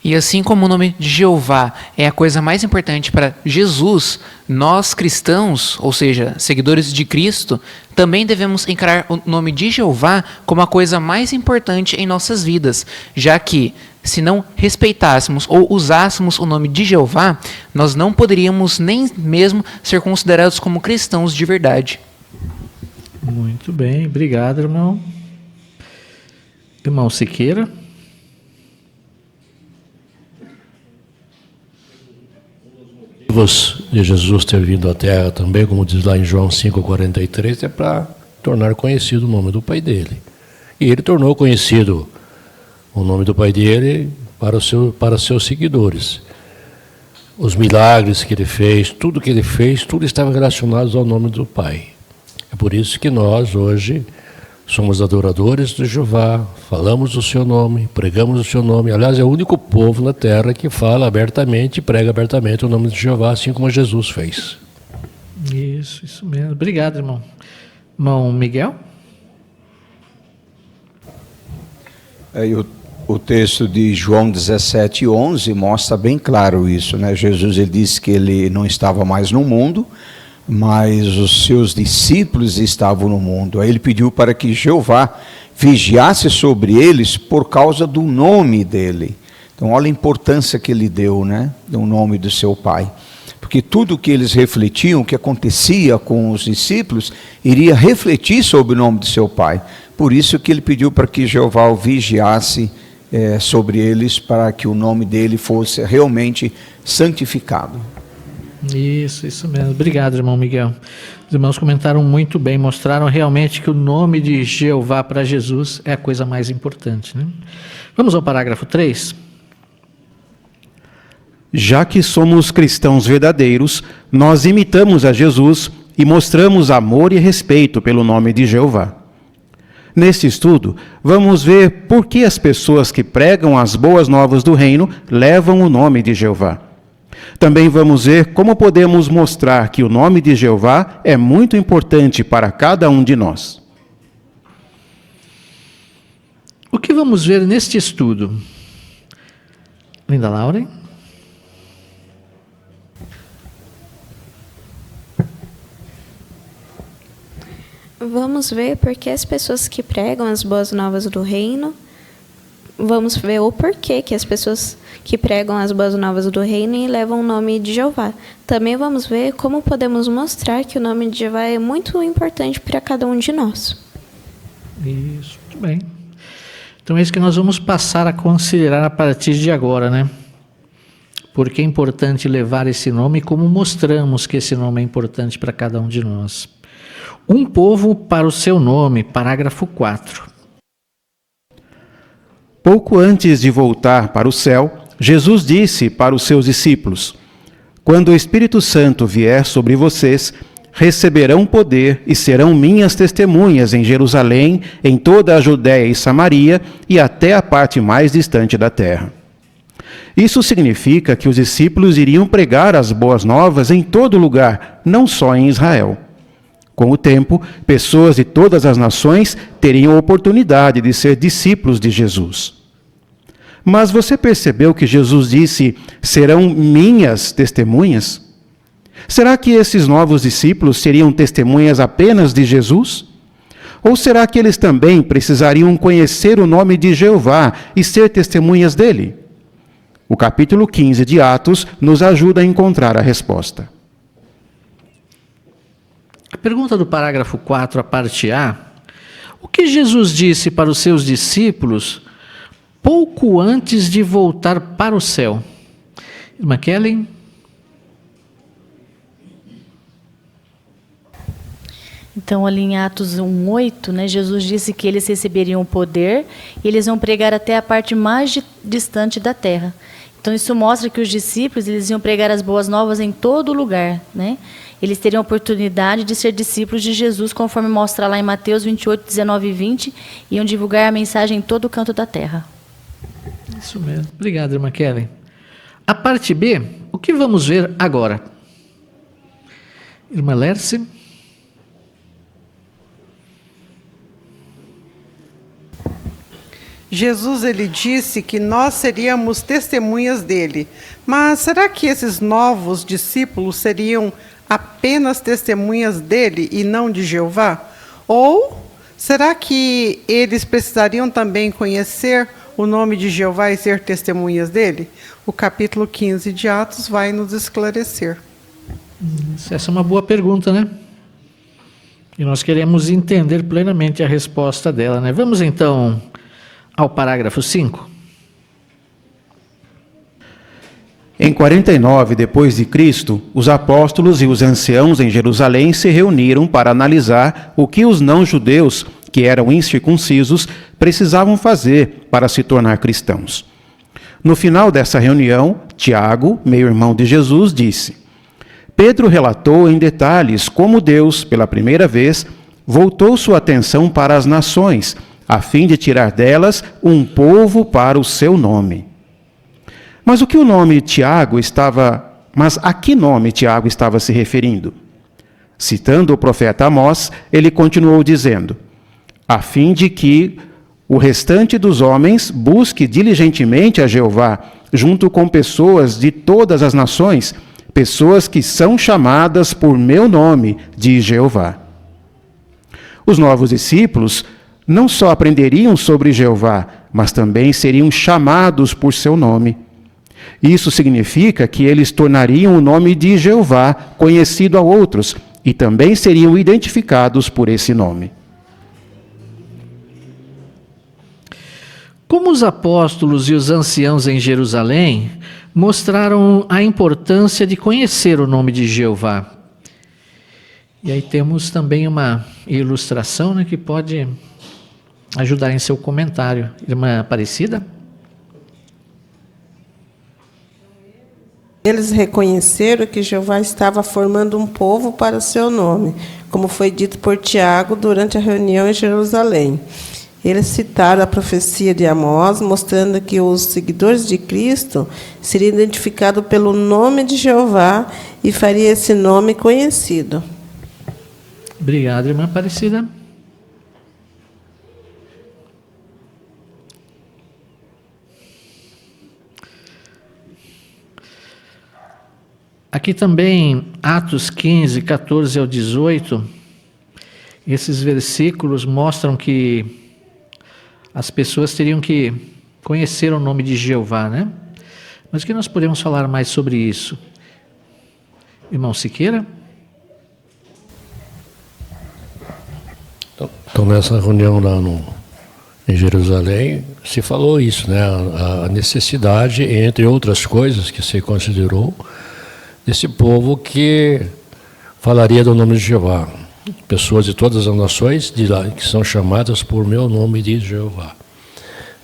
E assim como o nome de Jeová é a coisa mais importante para Jesus, nós cristãos, ou seja, seguidores de Cristo, também devemos encarar o nome de Jeová como a coisa mais importante em nossas vidas, já que, se não respeitássemos ou usássemos o nome de Jeová, nós não poderíamos nem mesmo ser considerados como cristãos de verdade. Muito bem, obrigado, irmão. Irmão Siqueira. De Jesus ter vindo à Terra também, como diz lá em João 5,43, é para tornar conhecido o nome do Pai dele. E ele tornou conhecido o nome do Pai dele para seus seguidores. Os milagres que ele fez, tudo que ele fez, tudo estava relacionado ao nome do Pai. É por isso que nós, hoje, somos adoradores de Jeová, falamos o seu nome, pregamos o seu nome. Aliás, é o único povo na terra que fala abertamente e prega abertamente o nome de Jeová, assim como Jesus fez. Isso mesmo. Obrigado, irmão. Irmão Miguel? O texto de João 17:11 mostra bem claro isso, né? Jesus ele disse que ele não estava mais no mundo, mas os seus discípulos estavam no mundo. Aí ele pediu para que Jeová vigiasse sobre eles por causa do nome dele. Então olha a importância que ele deu, né? Do nome do seu Pai. Porque tudo que eles refletiam, o que acontecia com os discípulos, iria refletir sobre o nome do seu Pai. Por isso que ele pediu para que Jeová o vigiasse sobre eles, para que o nome dele fosse realmente santificado. Isso mesmo. Obrigado, irmão Miguel. Os irmãos comentaram muito bem, mostraram realmente que o nome de Jeová para Jesus é a coisa mais importante, né? Vamos ao parágrafo 3. Já que somos cristãos verdadeiros, nós imitamos a Jesus e mostramos amor e respeito pelo nome de Jeová. Neste estudo, vamos ver por que as pessoas que pregam as boas novas do reino levam o nome de Jeová. Também vamos ver como podemos mostrar que o nome de Jeová é muito importante para cada um de nós. O que vamos ver neste estudo? Linda Laura? Vamos ver por que as pessoas que pregam as boas novas do reino, vamos ver o porquê que as pessoas que pregam as boas novas do reino e levam o nome de Jeová. Também vamos ver como podemos mostrar que o nome de Jeová é muito importante para cada um de nós. Isso, muito bem. Então é isso que nós vamos passar a considerar a partir de agora, né? Porque é importante levar esse nome e como mostramos que esse nome é importante para cada um de nós. Um povo para o seu nome, parágrafo 4. Pouco antes de voltar para o céu, Jesus disse para os seus discípulos: quando o Espírito Santo vier sobre vocês, receberão poder e serão minhas testemunhas em Jerusalém, em toda a Judéia e Samaria e até a parte mais distante da terra. Isso significa que os discípulos iriam pregar as boas novas em todo lugar, não só em Israel. Com o tempo, pessoas de todas as nações teriam a oportunidade de ser discípulos de Jesus. Mas você percebeu que Jesus disse: serão minhas testemunhas? Será que esses novos discípulos seriam testemunhas apenas de Jesus? Ou será que eles também precisariam conhecer o nome de Jeová e ser testemunhas dele? O capítulo 15 de Atos nos ajuda a encontrar a resposta. A pergunta do parágrafo 4, a parte A: o que Jesus disse para os seus discípulos pouco antes de voltar para o céu? Irmã Kelly? Então, ali em Atos 1:8, né, Jesus disse que eles receberiam o poder e eles iam pregar até a parte mais distante da terra. Então, isso mostra que os discípulos eles iam pregar as boas novas em todo lugar, né? Eles teriam a oportunidade de ser discípulos de Jesus, conforme mostra lá em Mateus 28:19 e 20, e iam divulgar a mensagem em todo o canto da terra. Isso mesmo. Obrigado, irmã Kelly. A parte B, o que vamos ver agora? Irmã Lerce. Jesus, ele disse que nós seríamos testemunhas dele. Mas será que esses novos discípulos seriam apenas testemunhas dele e não de Jeová? Ou será que eles precisariam também conhecer o nome de Jeová e ser testemunhas dele? O capítulo 15 de Atos vai nos esclarecer. Essa é uma boa pergunta, né? E nós queremos entender plenamente a resposta dela, né? Vamos então ao parágrafo 5. Em 49 depois de Cristo, os apóstolos e os anciãos em Jerusalém se reuniram para analisar o que os não-judeus, que eram incircuncisos, precisavam fazer para se tornar cristãos. No final dessa reunião, Tiago, meio-irmão de Jesus, disse: Pedro relatou em detalhes como Deus, pela primeira vez, voltou sua atenção para as nações, a fim de tirar delas um povo para o seu nome. Mas a que nome Tiago estava se referindo? Citando o profeta Amós, ele continuou dizendo: a fim de que o restante dos homens busque diligentemente a Jeová, junto com pessoas de todas as nações, pessoas que são chamadas por meu nome, diz Jeová. Os novos discípulos não só aprenderiam sobre Jeová, mas também seriam chamados por seu nome. Isso significa que eles tornariam o nome de Jeová conhecido a outros e também seriam identificados por esse nome. Como os apóstolos e os anciãos em Jerusalém mostraram a importância de conhecer o nome de Jeová. E aí temos também uma ilustração, né, que pode ajudar em seu comentário. Irmã Aparecida? Eles reconheceram que Jeová estava formando um povo para o seu nome, como foi dito por Tiago durante a reunião em Jerusalém. Eles citaram a profecia de Amós, mostrando que os seguidores de Cristo seriam identificados pelo nome de Jeová e faria esse nome conhecido. Obrigado, irmã Aparecida. Aqui também, Atos 15, 14 ao 18, esses versículos mostram que as pessoas teriam que conhecer o nome de Jeová, né? Mas o que nós podemos falar mais sobre isso? Irmão Siqueira? Então, nessa reunião lá em Jerusalém, se falou isso, né? A necessidade, entre outras coisas que se considerou, desse povo que falaria do nome de Jeová. Pessoas de todas as nações que são chamadas por meu nome de Jeová.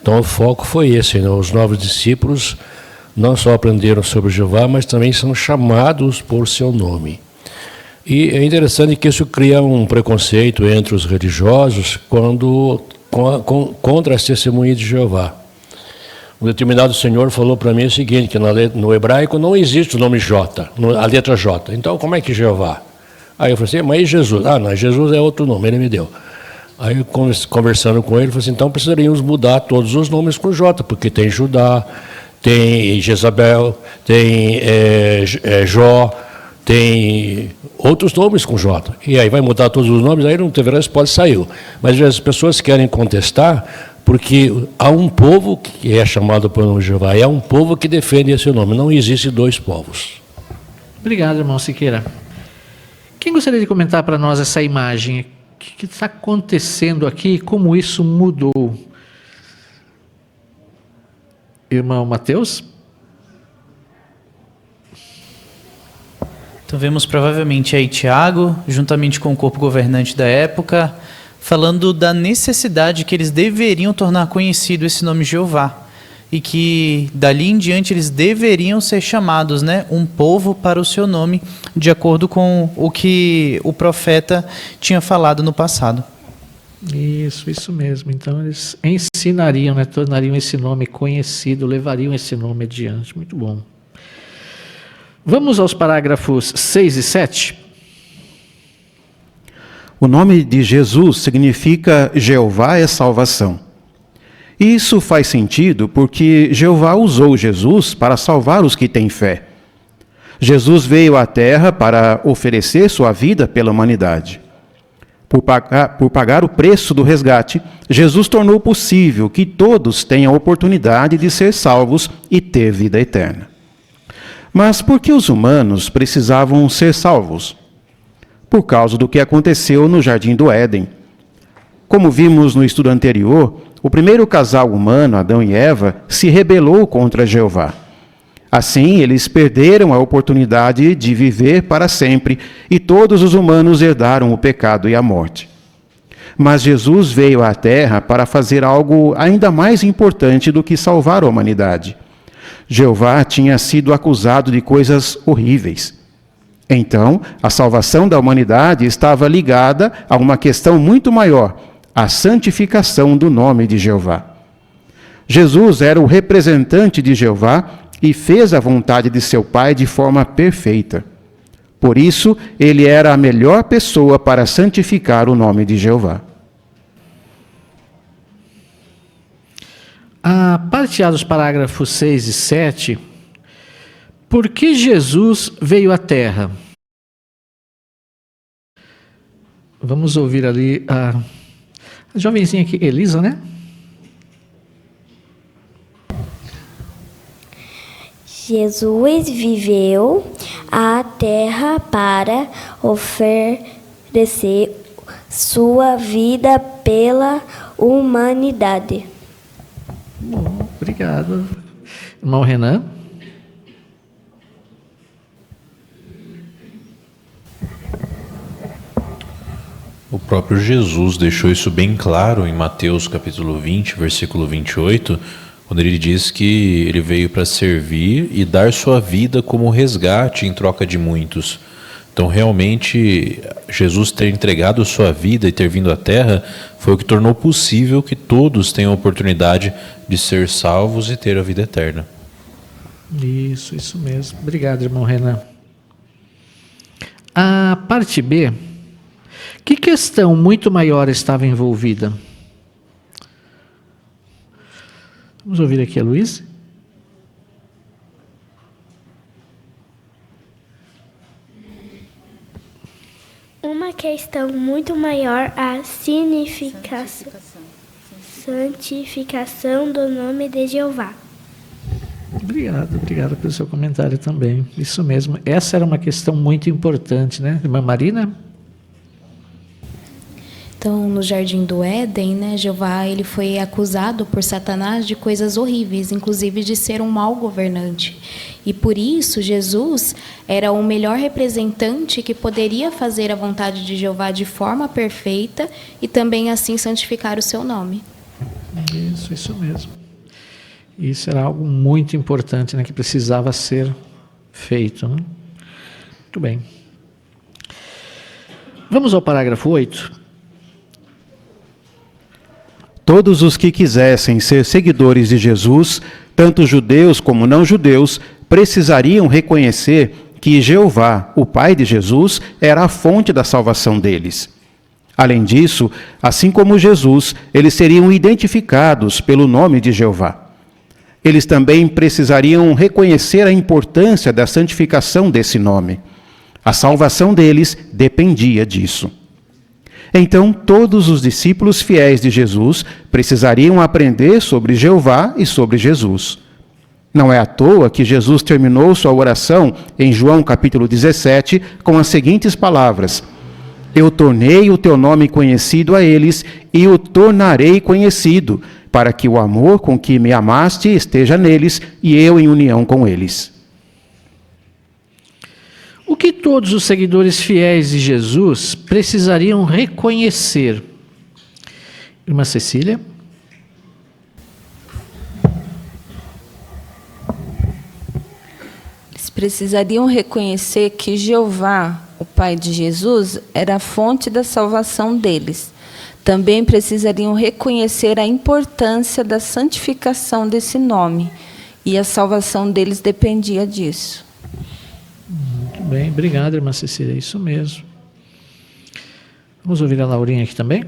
Então o foco foi esse, né? Os novos discípulos não só aprenderam sobre Jeová, mas também são chamados por seu nome. E é interessante que isso cria um preconceito entre os religiosos contra as testemunhas de Jeová. Um determinado senhor falou para mim o seguinte, que no hebraico não existe o nome J, a letra J. Então como é que Jeová? Aí eu falei assim, mas e Jesus? Ah, não, Jesus é outro nome, ele me deu. Aí conversando com ele, eu falei assim, então precisaríamos mudar todos os nomes com J, porque tem Judá, tem Jezabel, tem Jó, tem outros nomes com J. E aí vai mudar todos os nomes, aí não teve resposta, saiu. Mas as pessoas querem contestar, porque há um povo que é chamado pelo nome de Jeová, e há um povo que defende esse nome. Não existe dois povos. Obrigado, irmão Siqueira. Quem gostaria de comentar para nós essa imagem? O que está acontecendo aqui? Como isso mudou? Irmão Mateus? Então vemos provavelmente aí Tiago, juntamente com o corpo governante da época, falando da necessidade que eles deveriam tornar conhecido esse nome Jeová. E que dali em diante eles deveriam ser chamados, né, um povo para o seu nome, de acordo com o que o profeta tinha falado no passado. Isso mesmo. Então eles ensinariam, né, tornariam esse nome conhecido, levariam esse nome adiante. Muito bom. Vamos aos parágrafos 6 e 7. O nome de Jesus significa Jeová é salvação. E isso faz sentido porque Jeová usou Jesus para salvar os que têm fé. Jesus veio à Terra para oferecer sua vida pela humanidade. Por pagar o preço do resgate, Jesus tornou possível que todos tenham a oportunidade de ser salvos e ter vida eterna. Mas por que os humanos precisavam ser salvos? Por causa do que aconteceu no Jardim do Éden. Como vimos no estudo anterior, o primeiro casal humano, Adão e Eva, se rebelou contra Jeová. Assim, eles perderam a oportunidade de viver para sempre e todos os humanos herdaram o pecado e a morte. Mas Jesus veio à Terra para fazer algo ainda mais importante do que salvar a humanidade. Jeová tinha sido acusado de coisas horríveis. Então, a salvação da humanidade estava ligada a uma questão muito maior, a santificação do nome de Jeová. Jesus era o representante de Jeová e fez a vontade de seu Pai de forma perfeita. Por isso, ele era a melhor pessoa para santificar o nome de Jeová. A parte A dos parágrafos 6 e 7, por que Jesus veio à Terra? Vamos ouvir ali a jovenzinha aqui, Elisa, né? Jesus viveu à Terra para oferecer sua vida pela humanidade. Bom, obrigado. Irmão Renan? O próprio Jesus deixou isso bem claro em Mateus capítulo 20, versículo 28, quando ele diz que ele veio para servir e dar sua vida como resgate em troca de muitos. Então, realmente, Jesus ter entregado sua vida e ter vindo à Terra foi o que tornou possível que todos tenham a oportunidade de ser salvos e ter a vida eterna. Isso mesmo. Obrigado, irmão Renan. A parte B, que questão muito maior estava envolvida? Vamos ouvir aqui a Luísa. Uma questão muito maior, a santificação do nome de Jeová. Obrigado pelo seu comentário também. Isso mesmo, essa era uma questão muito importante, né? Irmã Marina? Então, no Jardim do Éden, né, Jeová ele foi acusado por Satanás de coisas horríveis, inclusive de ser um mau governante. E por isso, Jesus era o melhor representante que poderia fazer a vontade de Jeová de forma perfeita e também assim santificar o seu nome. Isso mesmo. Isso era algo muito importante, né, que precisava ser feito. Né? Muito bem. Vamos ao parágrafo 8. Todos os que quisessem ser seguidores de Jesus, tanto judeus como não judeus, precisariam reconhecer que Jeová, o Pai de Jesus, era a fonte da salvação deles. Além disso, assim como Jesus, eles seriam identificados pelo nome de Jeová. Eles também precisariam reconhecer a importância da santificação desse nome. A salvação deles dependia disso. Então, todos os discípulos fiéis de Jesus precisariam aprender sobre Jeová e sobre Jesus. Não é à toa que Jesus terminou sua oração em João capítulo 17 com as seguintes palavras: Eu tornei o teu nome conhecido a eles e o tornarei conhecido, para que o amor com que me amaste esteja neles e eu em união com eles. O que todos os seguidores fiéis de Jesus precisariam reconhecer? Irmã Cecília? Eles precisariam reconhecer que Jeová, o Pai de Jesus, era a fonte da salvação deles. Também precisariam reconhecer a importância da santificação desse nome, e a salvação deles dependia disso. Muito bem, obrigado, irmã Cecília, é isso mesmo. Vamos ouvir a Laurinha aqui também?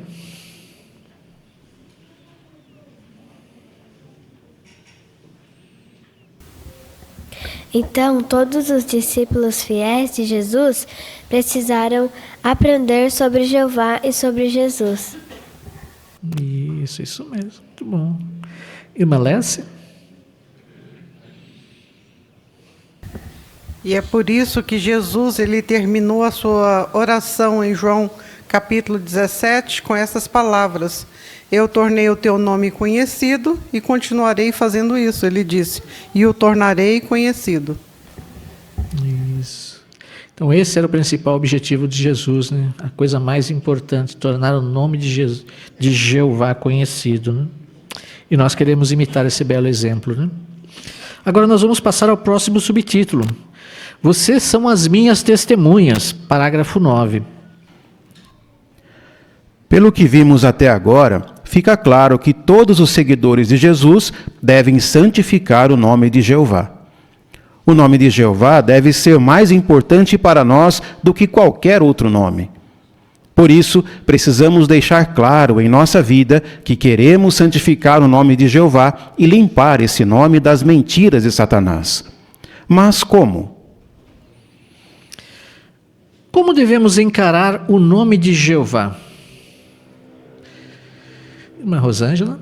Então, todos os discípulos fiéis de Jesus precisaram aprender sobre Jeová e sobre Jesus. Isso mesmo, muito bom. Irmã Lécia? E é por isso que Jesus ele terminou a sua oração em João capítulo 17 com essas palavras: eu tornei o teu nome conhecido e continuarei fazendo isso. Ele disse, e o tornarei conhecido. Isso. Então esse era o principal objetivo de Jesus, né? A coisa mais importante, tornar o nome de Jesus, de Jeová conhecido, né? E nós queremos imitar esse belo exemplo, né? Agora nós vamos passar ao próximo subtítulo. Vocês são as minhas testemunhas, parágrafo 9. Pelo que vimos até agora, fica claro que todos os seguidores de Jesus devem santificar o nome de Jeová. O nome de Jeová deve ser mais importante para nós do que qualquer outro nome. Por isso, precisamos deixar claro em nossa vida que queremos santificar o nome de Jeová e limpar esse nome das mentiras de Satanás. Mas como? Como devemos encarar o nome de Jeová? Irmã Rosângela?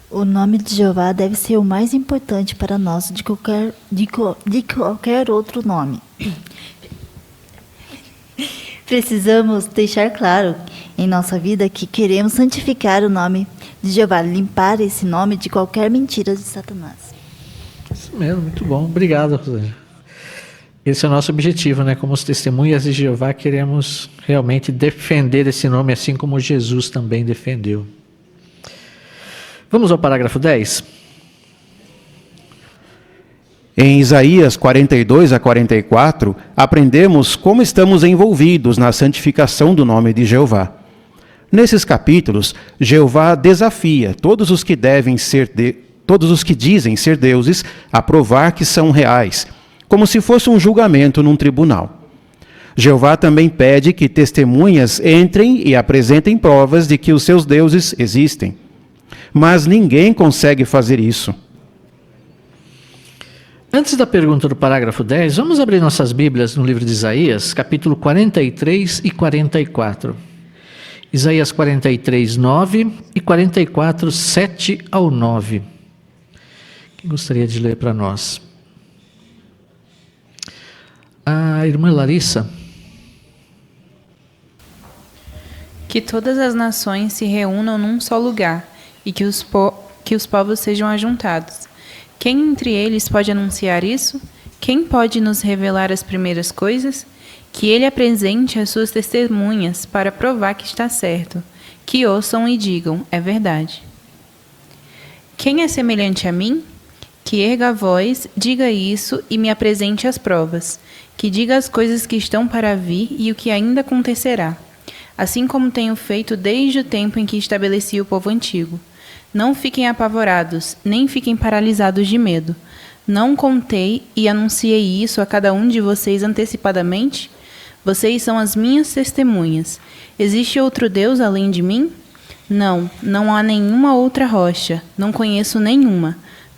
O nome de Jeová deve ser o mais importante para nós de qualquer outro nome. Precisamos deixar claro em nossa vida que queremos santificar o nome de Jeová, limpar esse nome de qualquer mentira de Satanás. Isso mesmo, muito bom. Obrigado, Rosângela. Esse é o nosso objetivo, né? Como os testemunhas de Jeová, queremos realmente defender esse nome, assim como Jesus também defendeu. Vamos ao parágrafo 10. Em Isaías 42 a 44, aprendemos como estamos envolvidos na santificação do nome de Jeová. Nesses capítulos, Jeová desafia todos os que dizem ser deuses a provar que são reais, como se fosse um julgamento num tribunal. Jeová também pede que testemunhas entrem e apresentem provas de que os seus deuses existem. Mas ninguém consegue fazer isso. Antes da pergunta do parágrafo 10, vamos abrir nossas Bíblias no livro de Isaías, capítulo 43 e 44. Isaías 43, 9 e 44, 7 ao 9. Quem gostaria de ler para nós? A irmã Larissa. Que todas as nações se reúnam num só lugar e que os povos sejam ajuntados. Quem entre eles pode anunciar isso? Quem pode nos revelar as primeiras coisas? Que ele apresente as suas testemunhas para provar que está certo. Que ouçam e digam, é verdade. Quem é semelhante a mim? Que erga a voz, diga isso e me apresente as provas. Que diga as coisas que estão para vir e o que ainda acontecerá. Assim como tenho feito desde o tempo em que estabeleci o povo antigo. Não fiquem apavorados, nem fiquem paralisados de medo. Não contei e anunciei isso a cada um de vocês antecipadamente? Vocês são as minhas testemunhas. Existe outro Deus além de mim? Não, não há nenhuma outra rocha. Não conheço nenhuma.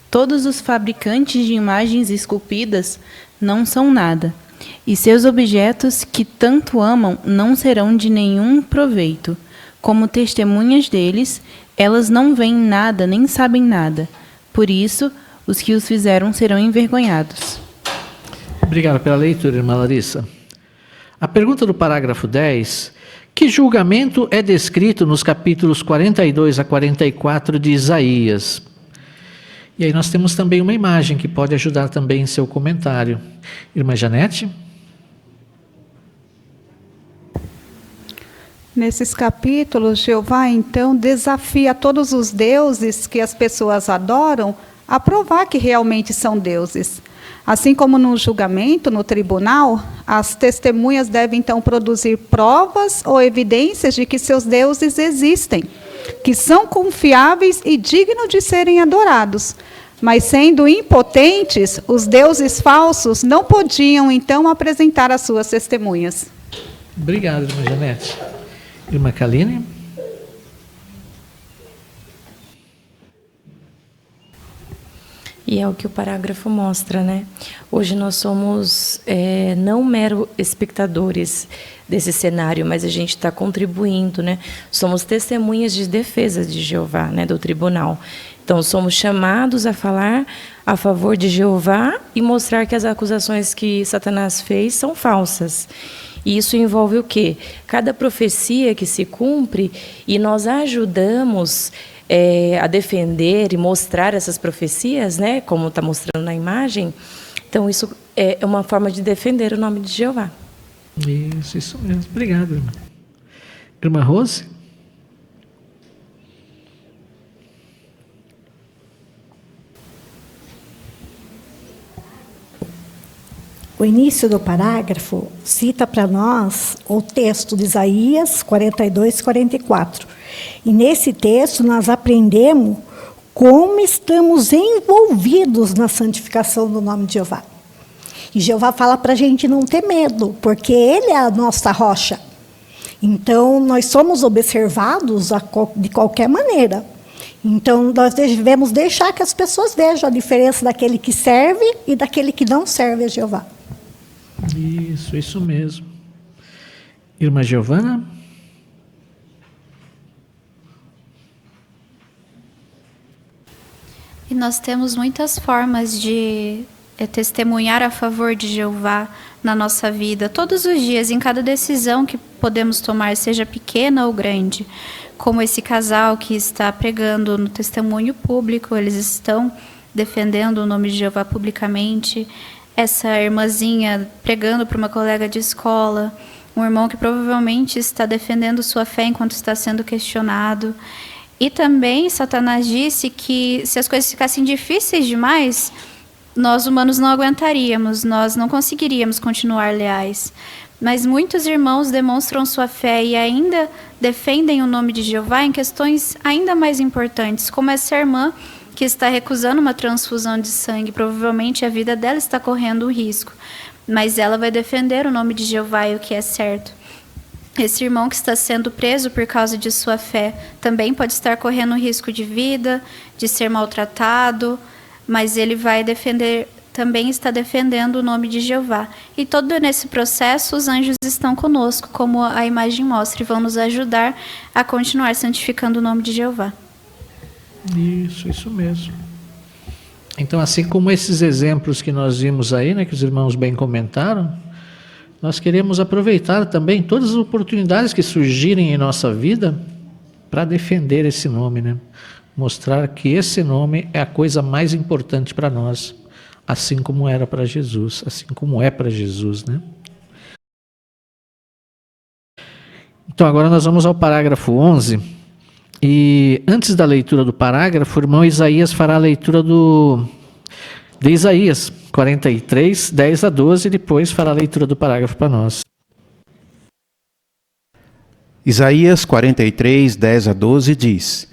Todos os fabricantes de imagens esculpidas não são nada. E seus objetos que tanto amam não serão de nenhum proveito. Como testemunhas deles, elas não veem nada nem sabem nada. Por isso, os que os fizeram serão envergonhados. Obrigado pela leitura, irmã Larissa. A pergunta do parágrafo 10: que julgamento é descrito nos capítulos 42 a 44 de Isaías? E aí nós temos também uma imagem que pode ajudar também em seu comentário. Irmã Janete? Nesses capítulos, Jeová então desafia todos os deuses que as pessoas adoram a provar que realmente são deuses. Assim como no julgamento, no tribunal, as testemunhas devem então produzir provas ou evidências de que seus deuses existem, que são confiáveis e dignos de serem adorados. Mas sendo impotentes, os deuses falsos não podiam então apresentar as suas testemunhas. Obrigado, irmã Janete. Irmã Kaline? E é o que o parágrafo mostra, né? Hoje nós somos não mero espectadores desse cenário, mas a gente está contribuindo, né? Somos testemunhas de defesa de Jeová, né? Do tribunal. Então, somos chamados a falar a favor de Jeová e mostrar que as acusações que Satanás fez são falsas. E isso envolve o quê? Cada profecia que se cumpre e nós ajudamos a defender e mostrar essas profecias, né, como está mostrando na imagem. Então, isso é uma forma de defender o nome de Jeová. Isso mesmo. Obrigado, irmã. Irmã Rose? O início do parágrafo cita para nós o texto de Isaías 42, 44. E nesse texto nós aprendemos como estamos envolvidos na santificação do nome de Jeová. E Jeová fala para a gente não ter medo, porque Ele é a nossa rocha. Então, nós somos observados de qualquer maneira. Então, nós devemos deixar que as pessoas vejam a diferença daquele que serve e daquele que não serve a Jeová. Isso mesmo. Irmã Giovana? E nós temos muitas formas de testemunhar a favor de Jeová na nossa vida, todos os dias, em cada decisão que podemos tomar, seja pequena ou grande. Como esse casal que está pregando no testemunho público, eles estão defendendo o nome de Jeová publicamente. Essa irmãzinha pregando para uma colega de escola, um irmão que provavelmente está defendendo sua fé enquanto está sendo questionado. E também Satanás disse que se as coisas ficassem difíceis demais, nós humanos não aguentaríamos, nós não conseguiríamos continuar leais. Mas muitos irmãos demonstram sua fé e ainda defendem o nome de Jeová em questões ainda mais importantes, como essa irmã que está recusando uma transfusão de sangue. Provavelmente a vida dela está correndo um risco, mas ela vai defender o nome de Jeová e o que é certo. Esse irmão que está sendo preso por causa de sua fé também pode estar correndo risco de vida, de ser maltratado, mas ele vai defender, também está defendendo o nome de Jeová. E todo nesse processo os anjos estão conosco, como a imagem mostra, e vão nos ajudar a continuar santificando o nome de Jeová. Isso mesmo. Então, assim como esses exemplos que nós vimos aí, né, que os irmãos bem comentaram, nós queremos aproveitar também todas as oportunidades que surgirem em nossa vida para defender esse nome, né? Mostrar que esse nome é a coisa mais importante para nós, assim como era para Jesus, assim como é para Jesus, né? Então, agora nós vamos ao parágrafo 11. E antes da leitura do parágrafo, o irmão Isaías fará a leitura de Isaías 43, 10 a 12, e depois fará a leitura do parágrafo para nós. Isaías 43, 10 a 12 diz: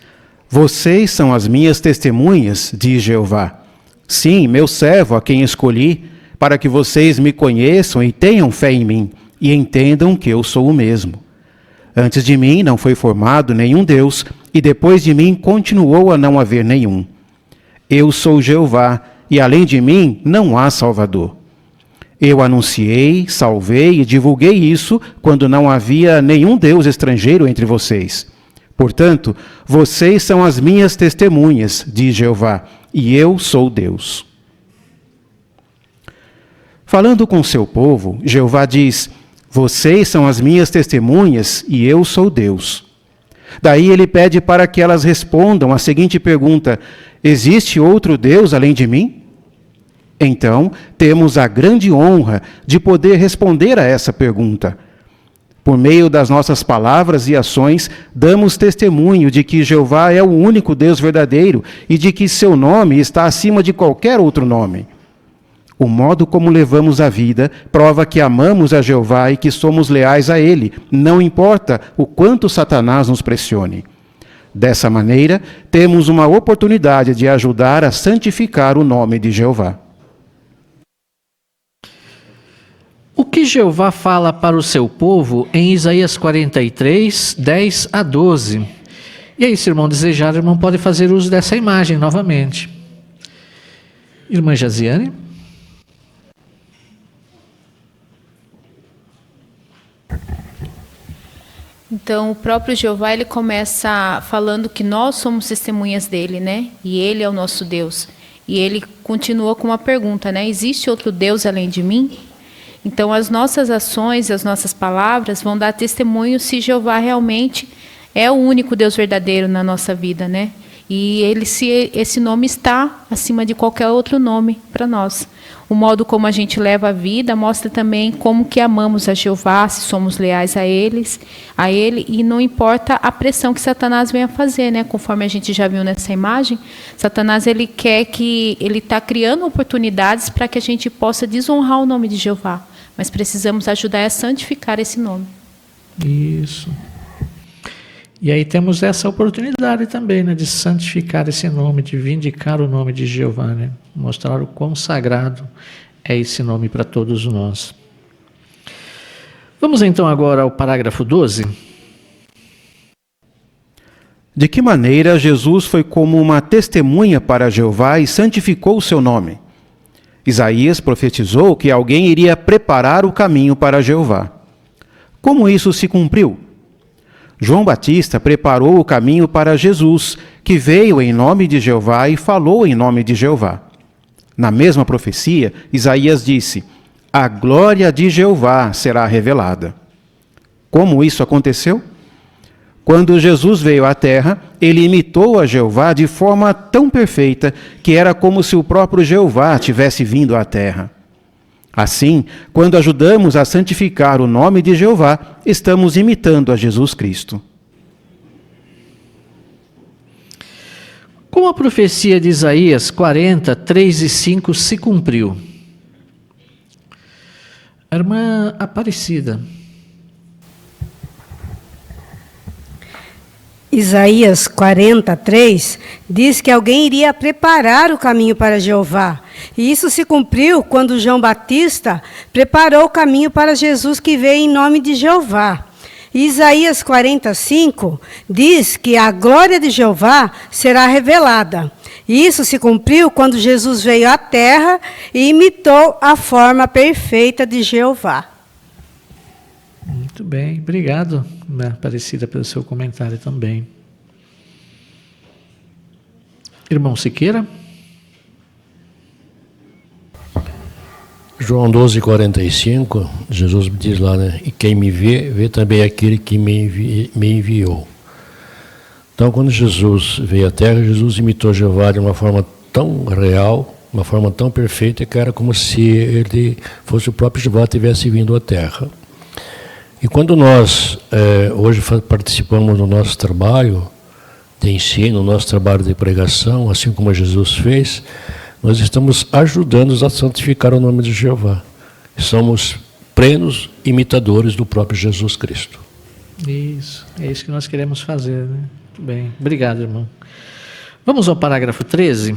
Vocês são as minhas testemunhas, diz Jeová. Sim, meu servo a quem escolhi, para que vocês me conheçam e tenham fé em mim, e entendam que eu sou o mesmo. Antes de mim não foi formado nenhum Deus, e depois de mim continuou a não haver nenhum. Eu sou Jeová, e além de mim não há Salvador. Eu anunciei, salvei e divulguei isso quando não havia nenhum Deus estrangeiro entre vocês. Portanto, vocês são as minhas testemunhas, diz Jeová, e eu sou Deus. Falando com seu povo, Jeová diz: Vocês são as minhas testemunhas e eu sou Deus. Daí ele pede para que elas respondam a seguinte pergunta: existe outro Deus além de mim? Então, temos a grande honra de poder responder a essa pergunta. Por meio das nossas palavras e ações, damos testemunho de que Jeová é o único Deus verdadeiro e de que seu nome está acima de qualquer outro nome. O modo como levamos a vida prova que amamos a Jeová e que somos leais a Ele, não importa o quanto Satanás nos pressione. Dessa maneira, temos uma oportunidade de ajudar a santificar o nome de Jeová. O que Jeová fala para o seu povo em Isaías 43, 10 a 12? E aí, se o irmão desejar, o irmão pode fazer uso dessa imagem novamente. Irmã Jaziane? Então, o próprio Jeová, ele começa falando que nós somos testemunhas dele, né? E ele é o nosso Deus. E ele continua com uma pergunta, né? Existe outro Deus além de mim? Então, as nossas ações, as nossas palavras vão dar testemunho se Jeová realmente é o único Deus verdadeiro na nossa vida, né? E esse nome está acima de qualquer outro nome para nós. O modo como a gente leva a vida mostra também como que amamos a Jeová, se somos leais a ele, e não importa a pressão que Satanás venha fazer, né? Conforme a gente já viu nessa imagem, Satanás ele está criando oportunidades para que a gente possa desonrar o nome de Jeová, mas precisamos ajudar a santificar esse nome. Isso. E aí temos essa oportunidade também, né, de santificar esse nome, de vindicar o nome de Jeová, né? Mostrar o quão sagrado é esse nome para todos nós. Vamos então agora ao parágrafo 12. De que maneira Jesus foi como uma testemunha para Jeová e santificou o seu nome? Isaías profetizou que alguém iria preparar o caminho para Jeová. Como isso se cumpriu? João Batista preparou o caminho para Jesus, que veio em nome de Jeová e falou em nome de Jeová. Na mesma profecia, Isaías disse: a glória de Jeová será revelada. Como isso aconteceu? Quando Jesus veio à terra, ele imitou a Jeová de forma tão perfeita que era como se o próprio Jeová tivesse vindo à terra. Assim, quando ajudamos a santificar o nome de Jeová, estamos imitando a Jesus Cristo. Como a profecia de Isaías 40, 3 e 5 se cumpriu? A irmã Aparecida. Isaías 43 diz que alguém iria preparar o caminho para Jeová. E isso se cumpriu quando João Batista preparou o caminho para Jesus que veio em nome de Jeová. E Isaías 45 diz que a glória de Jeová será revelada. E isso se cumpriu quando Jesus veio à terra e imitou a forma perfeita de Jeová. Muito bem, obrigado, Aparecida, pelo seu comentário também. Irmão Siqueira? João 12, 45, Jesus diz lá, né? E quem me vê, vê também aquele que me enviou. Então, quando Jesus veio à Terra, Jesus imitou Jeová de uma forma tão real, uma forma tão perfeita, que era como se ele fosse o próprio Jeová que tivesse vindo à Terra. E quando nós hoje participamos do nosso trabalho de ensino, nosso trabalho de pregação, assim como Jesus fez, nós estamos ajudando a santificar o nome de Jeová. Somos plenos imitadores do próprio Jesus Cristo. Isso, é isso que nós queremos fazer, né? Muito bem, obrigado, irmão. Vamos ao parágrafo 13.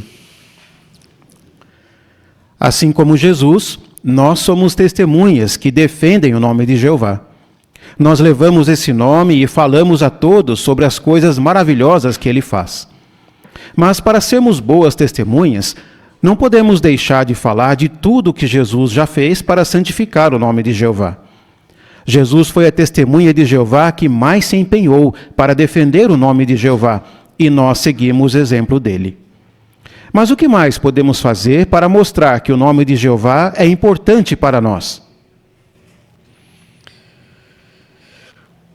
Assim como Jesus, nós somos testemunhas que defendem o nome de Jeová. Nós levamos esse nome e falamos a todos sobre as coisas maravilhosas que ele faz. Mas para sermos boas testemunhas, não podemos deixar de falar de tudo que Jesus já fez para santificar o nome de Jeová. Jesus foi a testemunha de Jeová que mais se empenhou para defender o nome de Jeová, e nós seguimos o exemplo dele. Mas o que mais podemos fazer para mostrar que o nome de Jeová é importante para nós?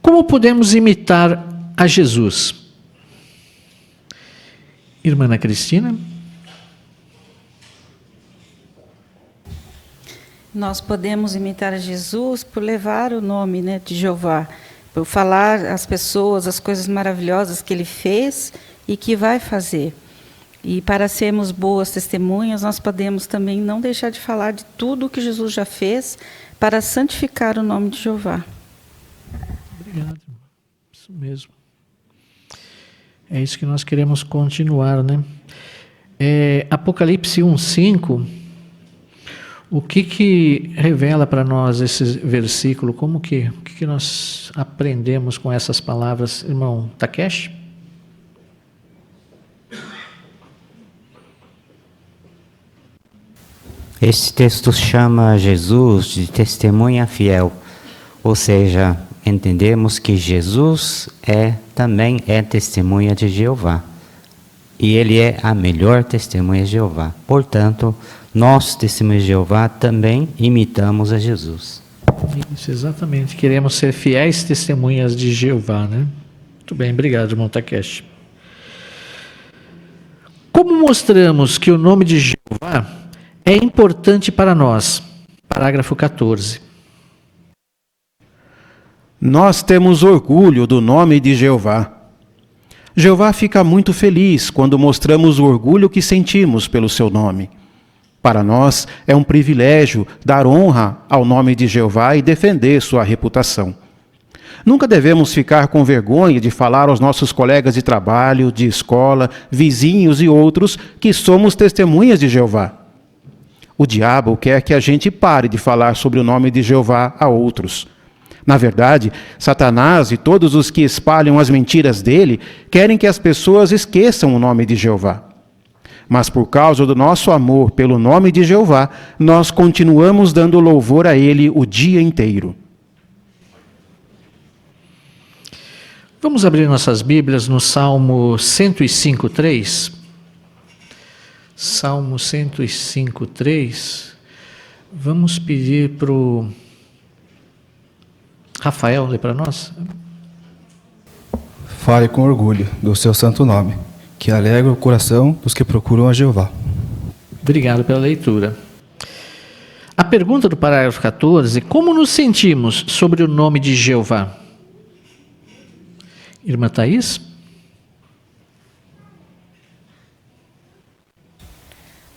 Como podemos imitar a Jesus. Irmã Ana Cristina? Nós podemos imitar a Jesus por levar o nome, né, de Jeová, por falar às pessoas as coisas maravilhosas que Ele fez e que vai fazer. E para sermos boas testemunhas, nós podemos também não deixar de falar de tudo o que Jesus já fez para santificar o nome de Jeová. Obrigado. Isso mesmo. É isso que nós queremos continuar, né? Apocalipse 1:5, o que revela para nós esse versículo? O que nós aprendemos com essas palavras, irmão Takeshi? Esse texto chama Jesus de testemunha fiel, ou seja, entendemos que Jesus também é testemunha de Jeová. E Ele é a melhor testemunha de Jeová. Portanto, nós, testemunhas de Jeová, também imitamos a Jesus. Isso, exatamente. Queremos ser fiéis testemunhas de Jeová, né? Muito bem, obrigado, irmão Takeshi. Como mostramos que o nome de Jeová é importante para nós? Parágrafo 14. Nós temos orgulho do nome de Jeová. Jeová fica muito feliz quando mostramos o orgulho que sentimos pelo seu nome. Para nós é um privilégio dar honra ao nome de Jeová e defender sua reputação. Nunca devemos ficar com vergonha de falar aos nossos colegas de trabalho, de escola, vizinhos e outros que somos testemunhas de Jeová. O diabo quer que a gente pare de falar sobre o nome de Jeová a outros. Na verdade, Satanás e todos os que espalham as mentiras dele querem que as pessoas esqueçam o nome de Jeová. Mas por causa do nosso amor pelo nome de Jeová, nós continuamos dando louvor a ele o dia inteiro. Vamos abrir nossas Bíblias no Salmo 105:3. Salmo 105:3. Vamos pedir para o Rafael ler para nós. Fale com orgulho do seu santo nome, que alegra o coração dos que procuram a Jeová. Obrigado pela leitura. A pergunta do parágrafo 14: como nos sentimos sobre o nome de Jeová? Irmã Thaís?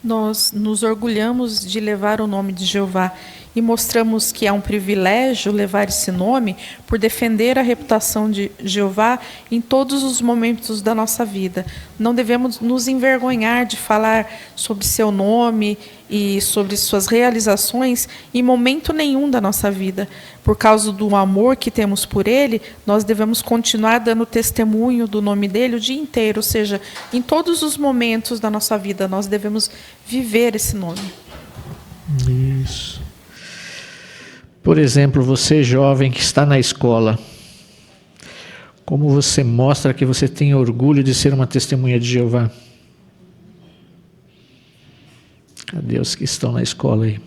Nós nos orgulhamos de levar o nome de Jeová e mostramos que é um privilégio levar esse nome por defender a reputação de Jeová em todos os momentos da nossa vida. Não devemos nos envergonhar de falar sobre seu nome e sobre suas realizações em momento nenhum da nossa vida. Por causa do amor que temos por ele, nós devemos continuar dando testemunho do nome dele o dia inteiro, ou seja, em todos os momentos da nossa vida, nós devemos viver esse nome. Isso. Por exemplo, você jovem que está na escola, como você mostra que você tem orgulho de ser uma testemunha de Jeová? Cadê os que estão na escola aí?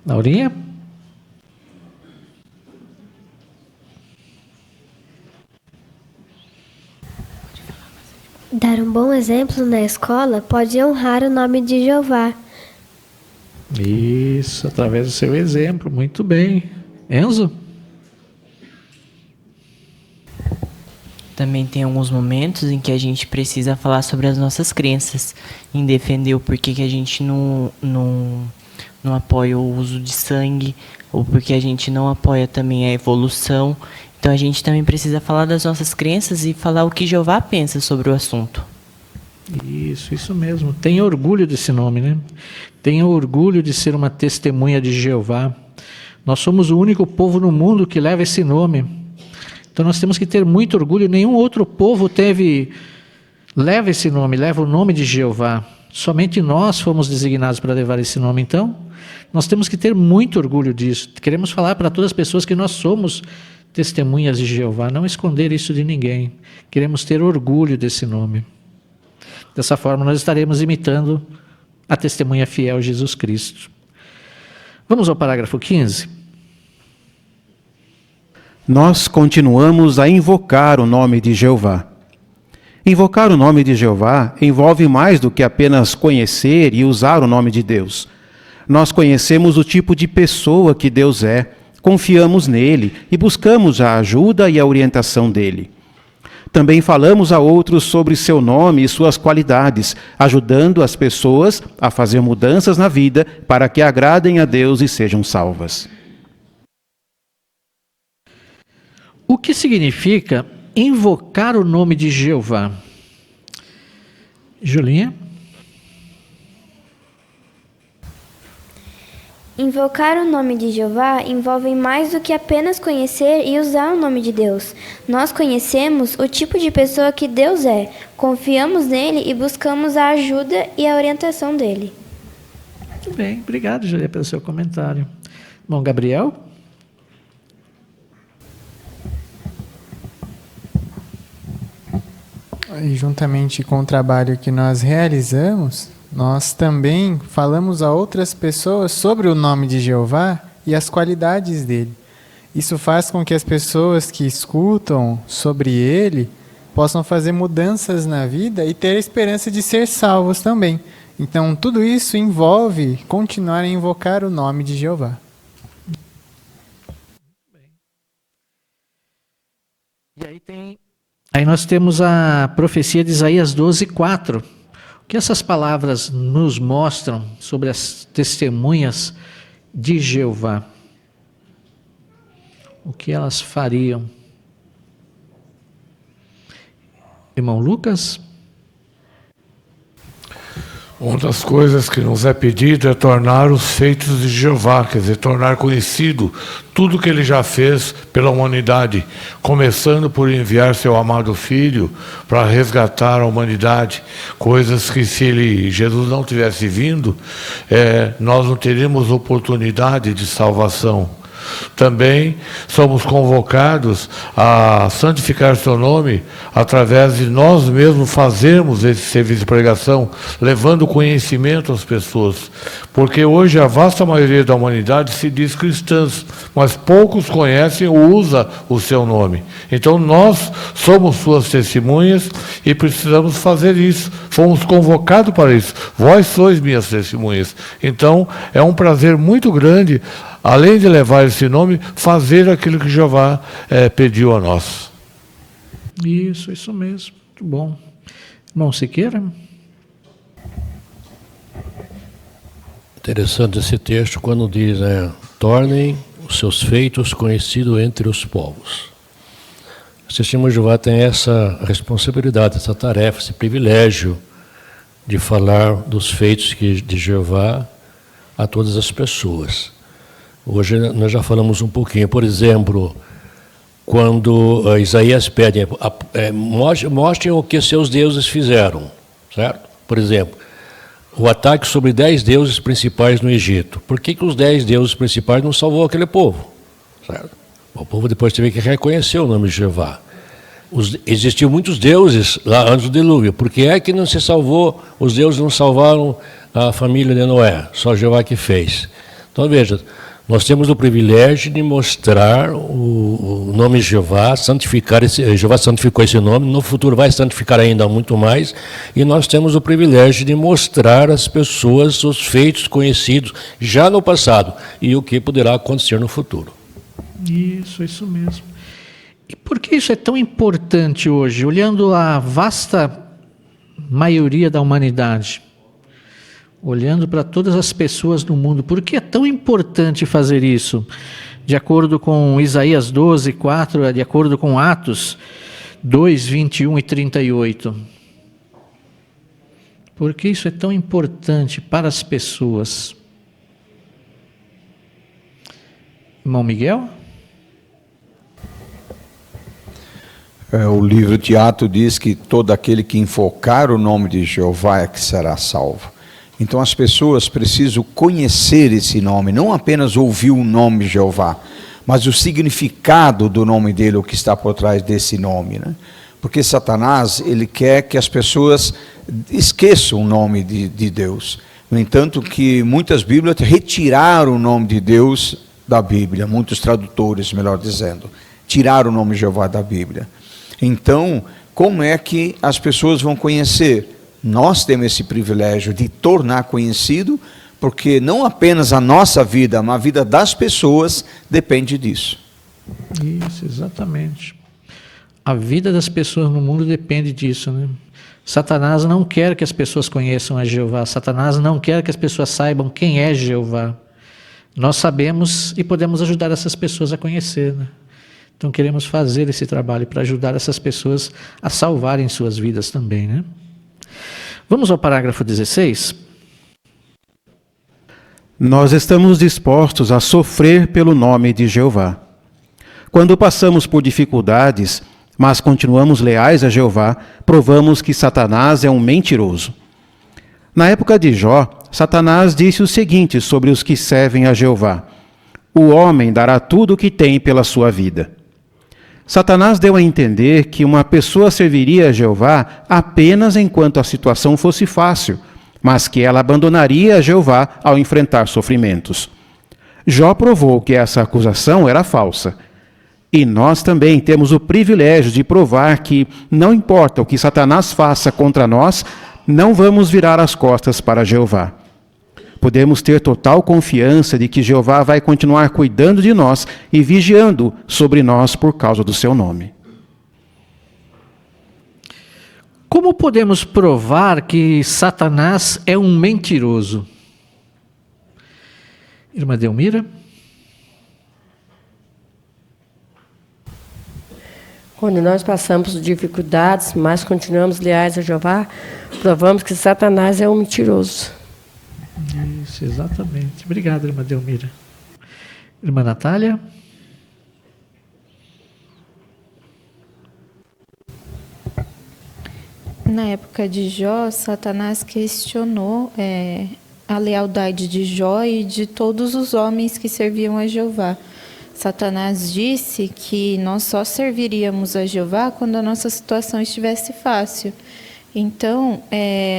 Laurinha? Dar um bom exemplo na escola pode honrar o nome de Jeová. Isso, através do seu exemplo. Muito bem. Enzo? Também tem alguns momentos em que a gente precisa falar sobre as nossas crenças, em defender o porquê que a gente não apoia o uso de sangue, ou porque a gente não apoia também a evolução. Então a gente também precisa falar das nossas crenças e falar o que Jeová pensa sobre o assunto. Isso mesmo. Tenha orgulho desse nome, né? Tenha orgulho de ser uma testemunha de Jeová. Nós somos o único povo no mundo que leva esse nome. Então nós temos que ter muito orgulho. Nenhum outro povo leva esse nome, leva o nome de Jeová. Somente nós fomos designados para levar esse nome. Então, nós temos que ter muito orgulho disso. Queremos falar para todas as pessoas que nós somos testemunhas de Jeová, não esconder isso de ninguém. Queremos ter orgulho desse nome. Dessa forma, nós estaremos imitando a testemunha fiel Jesus Cristo. Vamos ao parágrafo 15. Nós continuamos a invocar o nome de Jeová. Invocar o nome de Jeová envolve mais do que apenas conhecer e usar o nome de Deus. Nós conhecemos o tipo de pessoa que Deus é, confiamos nele e buscamos a ajuda e a orientação dele. Também falamos a outros sobre seu nome e suas qualidades, ajudando as pessoas a fazer mudanças na vida para que agradem a Deus e sejam salvas. O que significa invocar o nome de Jeová? Julinha? Invocar o nome de Jeová envolve mais do que apenas conhecer e usar o nome de Deus. Nós conhecemos o tipo de pessoa que Deus é, confiamos nele e buscamos a ajuda e a orientação dele. Muito bem, obrigado, Julia, pelo seu comentário. Bom, Gabriel? E juntamente com o trabalho que nós realizamos, nós também falamos a outras pessoas sobre o nome de Jeová e as qualidades dele. Isso faz com que as pessoas que escutam sobre ele possam fazer mudanças na vida e ter a esperança de ser salvos também. Então, tudo isso envolve continuar a invocar o nome de Jeová. E aí nós temos a profecia de Isaías 12:4. O que essas palavras nos mostram sobre as testemunhas de Jeová? O que elas fariam? Irmão Lucas? Uma das coisas que nos é pedido é tornar os feitos de Jeová, quer dizer, tornar conhecido tudo que ele já fez pela humanidade, começando por enviar seu amado Filho para resgatar a humanidade, coisas que se Jesus não tivesse vindo, nós não teríamos oportunidade de salvação. Também somos convocados a santificar seu nome através de nós mesmos fazermos esse serviço de pregação, levando conhecimento às pessoas. Porque hoje a vasta maioria da humanidade se diz cristãs, mas poucos conhecem ou usam o seu nome. Então nós somos suas testemunhas e precisamos fazer isso. Fomos convocados para isso. Vós sois minhas testemunhas. Então é um prazer muito grande, além de levar esse nome, fazer aquilo que Jeová pediu a nós. Isso mesmo. Muito bom. Irmão Siqueira? Interessante esse texto quando diz, tornem os seus feitos conhecidos entre os povos. As testemunhas de Jeová tem essa responsabilidade, essa tarefa, esse privilégio de falar dos feitos de Jeová a todas as pessoas. Hoje nós já falamos um pouquinho, por exemplo, quando Isaías pede, mostrem o que seus deuses fizeram, certo? Por exemplo, o ataque sobre 10 deuses principais no Egito. Por que os 10 deuses principais não salvou aquele povo? Certo? O povo depois teve que reconhecer o nome de Jeová. Existiam muitos deuses lá antes do dilúvio. Por que é que não se salvou, os deuses não salvaram a família de Noé? Só Jeová que fez. Então veja, nós temos o privilégio de mostrar o nome de Jeová, Jeová santificou esse nome, no futuro vai santificar ainda muito mais, e nós temos o privilégio de mostrar às pessoas os feitos conhecidos já no passado e o que poderá acontecer no futuro. Isso mesmo. E por que isso é tão importante hoje, olhando a vasta maioria da humanidade? Olhando para todas as pessoas no mundo, por que é tão importante fazer isso? De acordo com Isaías 12:4, de acordo com Atos 2:21 e 38. Por que isso é tão importante para as pessoas? Irmão Miguel? O livro de Atos diz que todo aquele que invocar o nome de Jeová é que será salvo. Então as pessoas precisam conhecer esse nome, não apenas ouvir o nome de Jeová, mas o significado do nome dele, o que está por trás desse nome, né? Porque Satanás, ele quer que as pessoas esqueçam o nome de Deus. No entanto, que muitas Bíblias retiraram o nome de Deus da Bíblia, muitos tradutores, melhor dizendo, tiraram o nome de Jeová da Bíblia. Então, como é que as pessoas vão conhecer? Nós temos esse privilégio de tornar conhecido, porque não apenas a nossa vida, mas a vida das pessoas depende disso. Isso, exatamente. A vida das pessoas no mundo depende disso, né? Satanás não quer que as pessoas conheçam a Jeová. Satanás não quer que as pessoas saibam quem é Jeová. Nós sabemos e podemos ajudar essas pessoas a conhecer, né? Então queremos fazer esse trabalho para ajudar essas pessoas a salvarem suas vidas também, né? Vamos ao parágrafo 16. Nós estamos dispostos a sofrer pelo nome de Jeová. Quando passamos por dificuldades, mas continuamos leais a Jeová, provamos que Satanás é um mentiroso. Na época de Jó, Satanás disse o seguinte sobre os que servem a Jeová: o homem dará tudo o que tem pela sua vida. Satanás deu a entender que uma pessoa serviria a Jeová apenas enquanto a situação fosse fácil, mas que ela abandonaria a Jeová ao enfrentar sofrimentos. Jó provou que essa acusação era falsa. E nós também temos o privilégio de provar que, não importa o que Satanás faça contra nós, não vamos virar as costas para Jeová. Podemos ter total confiança de que Jeová vai continuar cuidando de nós e vigiando sobre nós por causa do seu nome. Como podemos provar que Satanás é um mentiroso? Irmã Delmira? Quando nós passamos por dificuldades, mas continuamos leais a Jeová, provamos que Satanás é um mentiroso. Isso, exatamente. Obrigado, irmã Delmira. Irmã Natália? Na época de Jó, Satanás questionou a lealdade de Jó e de todos os homens que serviam a Jeová. Satanás disse que nós só serviríamos a Jeová quando a nossa situação estivesse fácil. Então,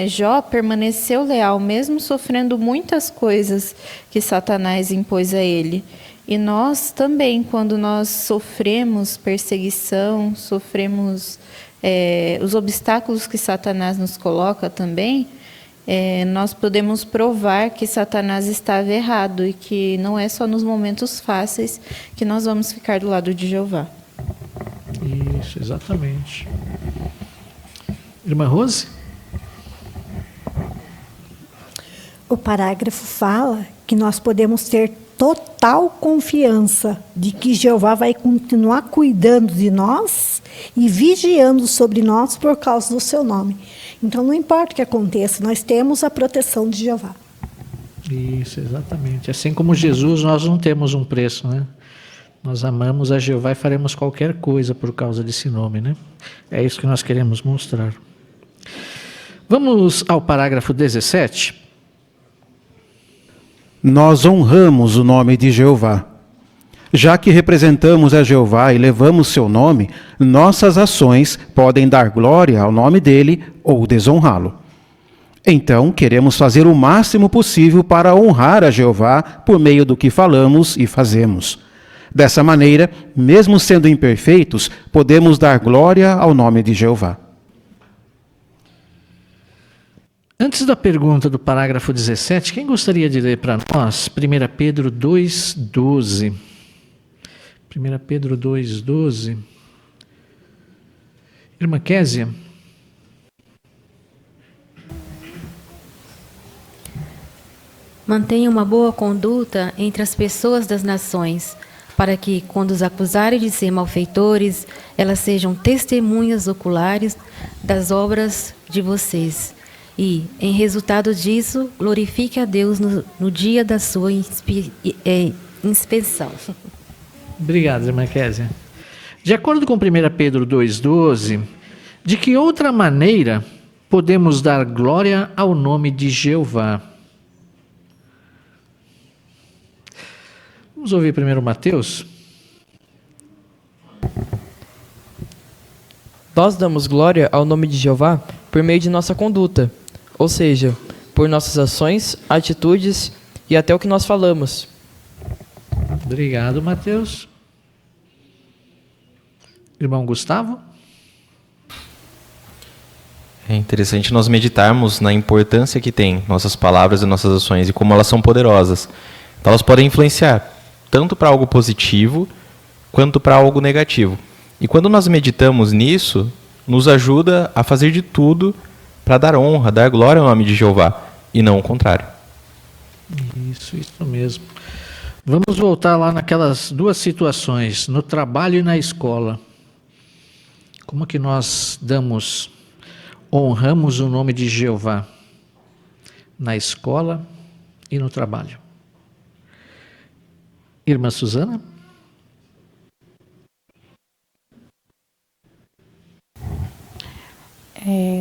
Jó permaneceu leal, mesmo sofrendo muitas coisas que Satanás impôs a ele. E nós também, quando nós sofremos perseguição, sofremos os obstáculos que Satanás nos coloca também, nós podemos provar que Satanás estava errado e que não é só nos momentos fáceis que nós vamos ficar do lado de Jeová. Isso, exatamente. Irmã Rose? O parágrafo fala que nós podemos ter total confiança de que Jeová vai continuar cuidando de nós e vigiando sobre nós por causa do seu nome. Então, não importa o que aconteça, nós temos a proteção de Jeová. Isso, exatamente. Assim como Jesus, nós não temos um preço, né? Nós amamos a Jeová e faremos qualquer coisa por causa desse nome, né? É isso que nós queremos mostrar. Vamos ao parágrafo 17. Nós honramos o nome de Jeová. Já que representamos a Jeová e levamos seu nome, nossas ações podem dar glória ao nome dele ou desonrá-lo. Então, queremos fazer o máximo possível para honrar a Jeová por meio do que falamos e fazemos. Dessa maneira, mesmo sendo imperfeitos, podemos dar glória ao nome de Jeová. Antes da pergunta do parágrafo 17, quem gostaria de ler para nós 1 Pedro 2,12? 1 Pedro 2,12. Irmã Késia? Mantenha uma boa conduta entre as pessoas das nações, para que, quando os acusarem de ser malfeitores, elas sejam testemunhas oculares das obras de vocês. E, em resultado disso, glorifique a Deus no dia da sua inspeção. Obrigado, irmã Késia. De acordo com 1 Pedro 2,12, de que outra maneira podemos dar glória ao nome de Jeová? Vamos ouvir primeiro Mateus. Nós damos glória ao nome de Jeová por meio de nossa conduta, ou seja, por nossas ações, atitudes e até o que nós falamos. Obrigado, Mateus. Irmão Gustavo? É interessante nós meditarmos na importância que tem nossas palavras e nossas ações e como elas são poderosas. Então elas podem influenciar tanto para algo positivo quanto para algo negativo. E quando nós meditamos nisso, nos ajuda a fazer de tudo para dar honra, dar glória ao nome de Jeová, e não o contrário. Isso mesmo. Vamos voltar lá naquelas duas situações, no trabalho e na escola. Como que nós honramos o nome de Jeová na escola e no trabalho? Irmã Suzana?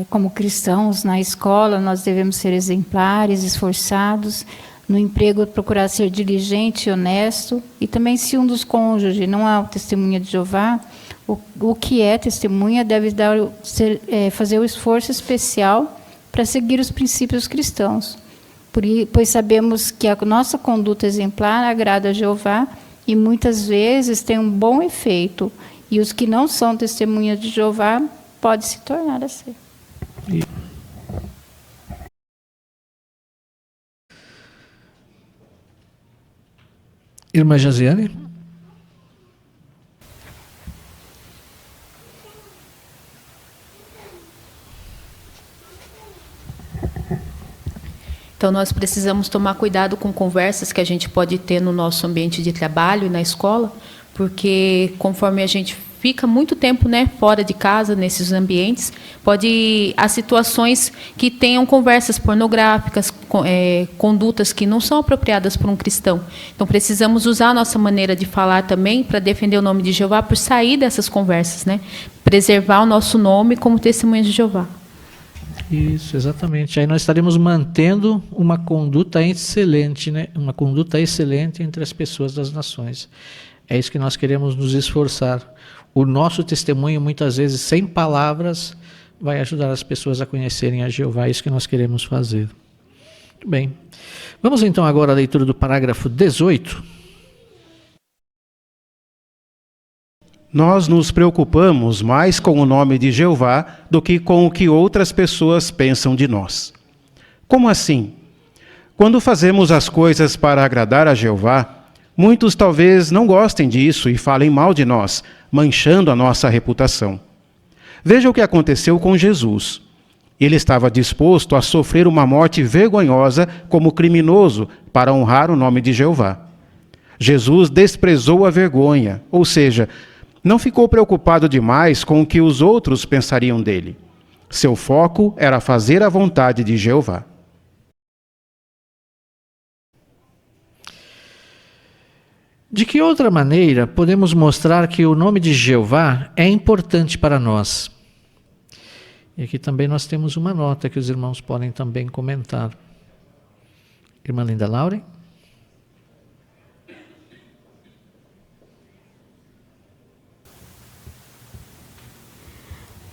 Como cristãos, na escola, nós devemos ser exemplares, esforçados. No emprego, procurar ser diligente e honesto. E também, se um dos cônjuges não é testemunha de Jeová, o que é testemunha deve fazer o esforço especial para seguir os princípios cristãos. Pois sabemos que a nossa conduta exemplar agrada a Jeová e muitas vezes tem um bom efeito. E os que não são testemunhas de Jeová podem se tornar assim. Irmã Josiane? Então, nós precisamos tomar cuidado com conversas que a gente pode ter no nosso ambiente de trabalho e na escola, porque conforme a gente fica muito tempo, fora de casa, nesses ambientes, há situações que tenham conversas pornográficas, condutas que não são apropriadas por um cristão. Então, precisamos usar a nossa maneira de falar também para defender o nome de Jeová, por sair dessas conversas, preservar o nosso nome como testemunha de Jeová. Isso, exatamente. Aí nós estaremos mantendo uma conduta excelente, uma conduta excelente entre as pessoas das nações. É isso que nós queremos nos esforçar. O nosso testemunho, muitas vezes, sem palavras, vai ajudar as pessoas a conhecerem a Jeová. É isso que nós queremos fazer. Muito bem. Vamos então agora à leitura do parágrafo 18. Nós nos preocupamos mais com o nome de Jeová do que com o que outras pessoas pensam de nós. Como assim? Quando fazemos as coisas para agradar a Jeová, muitos talvez não gostem disso e falem mal de nós, manchando a nossa reputação. Veja o que aconteceu com Jesus. Ele estava disposto a sofrer uma morte vergonhosa como criminoso para honrar o nome de Jeová. Jesus desprezou a vergonha, ou seja, não ficou preocupado demais com o que os outros pensariam dele. Seu foco era fazer a vontade de Jeová. De que outra maneira podemos mostrar que o nome de Jeová é importante para nós? E aqui também nós temos uma nota que os irmãos podem também comentar. Irmã Linda Lauren?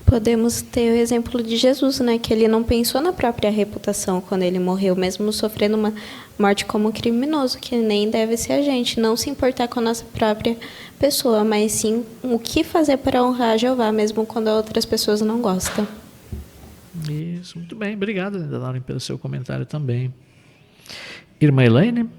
Podemos ter o exemplo de Jesus, que ele não pensou na própria reputação quando ele morreu, mesmo sofrendo uma morte como criminoso, que nem deve ser a gente, não se importar com a nossa própria pessoa, mas sim o que fazer para honrar a Jeová, mesmo quando outras pessoas não gostam. Isso, muito bem. Obrigado, Linda Lauren, pelo seu comentário também. Irmã Elaine?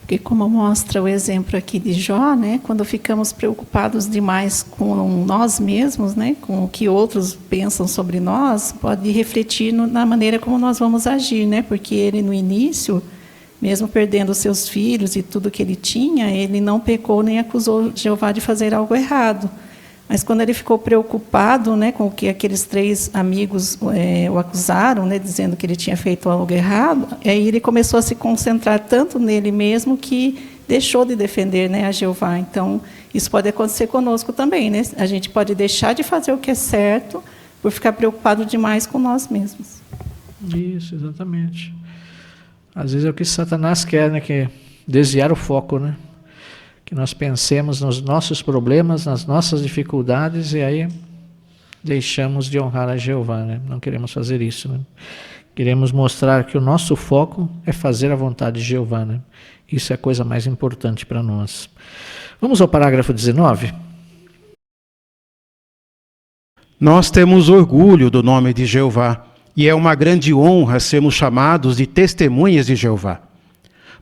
Porque como mostra o exemplo aqui de Jó, quando ficamos preocupados demais com nós mesmos, com o que outros pensam sobre nós, pode refletir na maneira como nós vamos agir, porque ele no início, mesmo perdendo seus filhos e tudo que ele tinha, ele não pecou nem acusou Jeová de fazer algo errado. Mas quando ele ficou preocupado com o que aqueles 3 amigos o acusaram, dizendo que ele tinha feito algo errado, aí ele começou a se concentrar tanto nele mesmo que deixou de defender a Jeová. Então, isso pode acontecer conosco também. A gente pode deixar de fazer o que é certo por ficar preocupado demais com nós mesmos. Isso, exatamente. Às vezes é o que Satanás quer, que é desviar o foco, Que nós pensemos nos nossos problemas, nas nossas dificuldades, e aí deixamos de honrar a Jeová, né? Não queremos fazer isso, né? Queremos mostrar que o nosso foco é fazer a vontade de Jeová, né? Isso é a coisa mais importante para nós. Vamos ao parágrafo 19. Nós temos orgulho do nome de Jeová, e é uma grande honra sermos chamados de testemunhas de Jeová.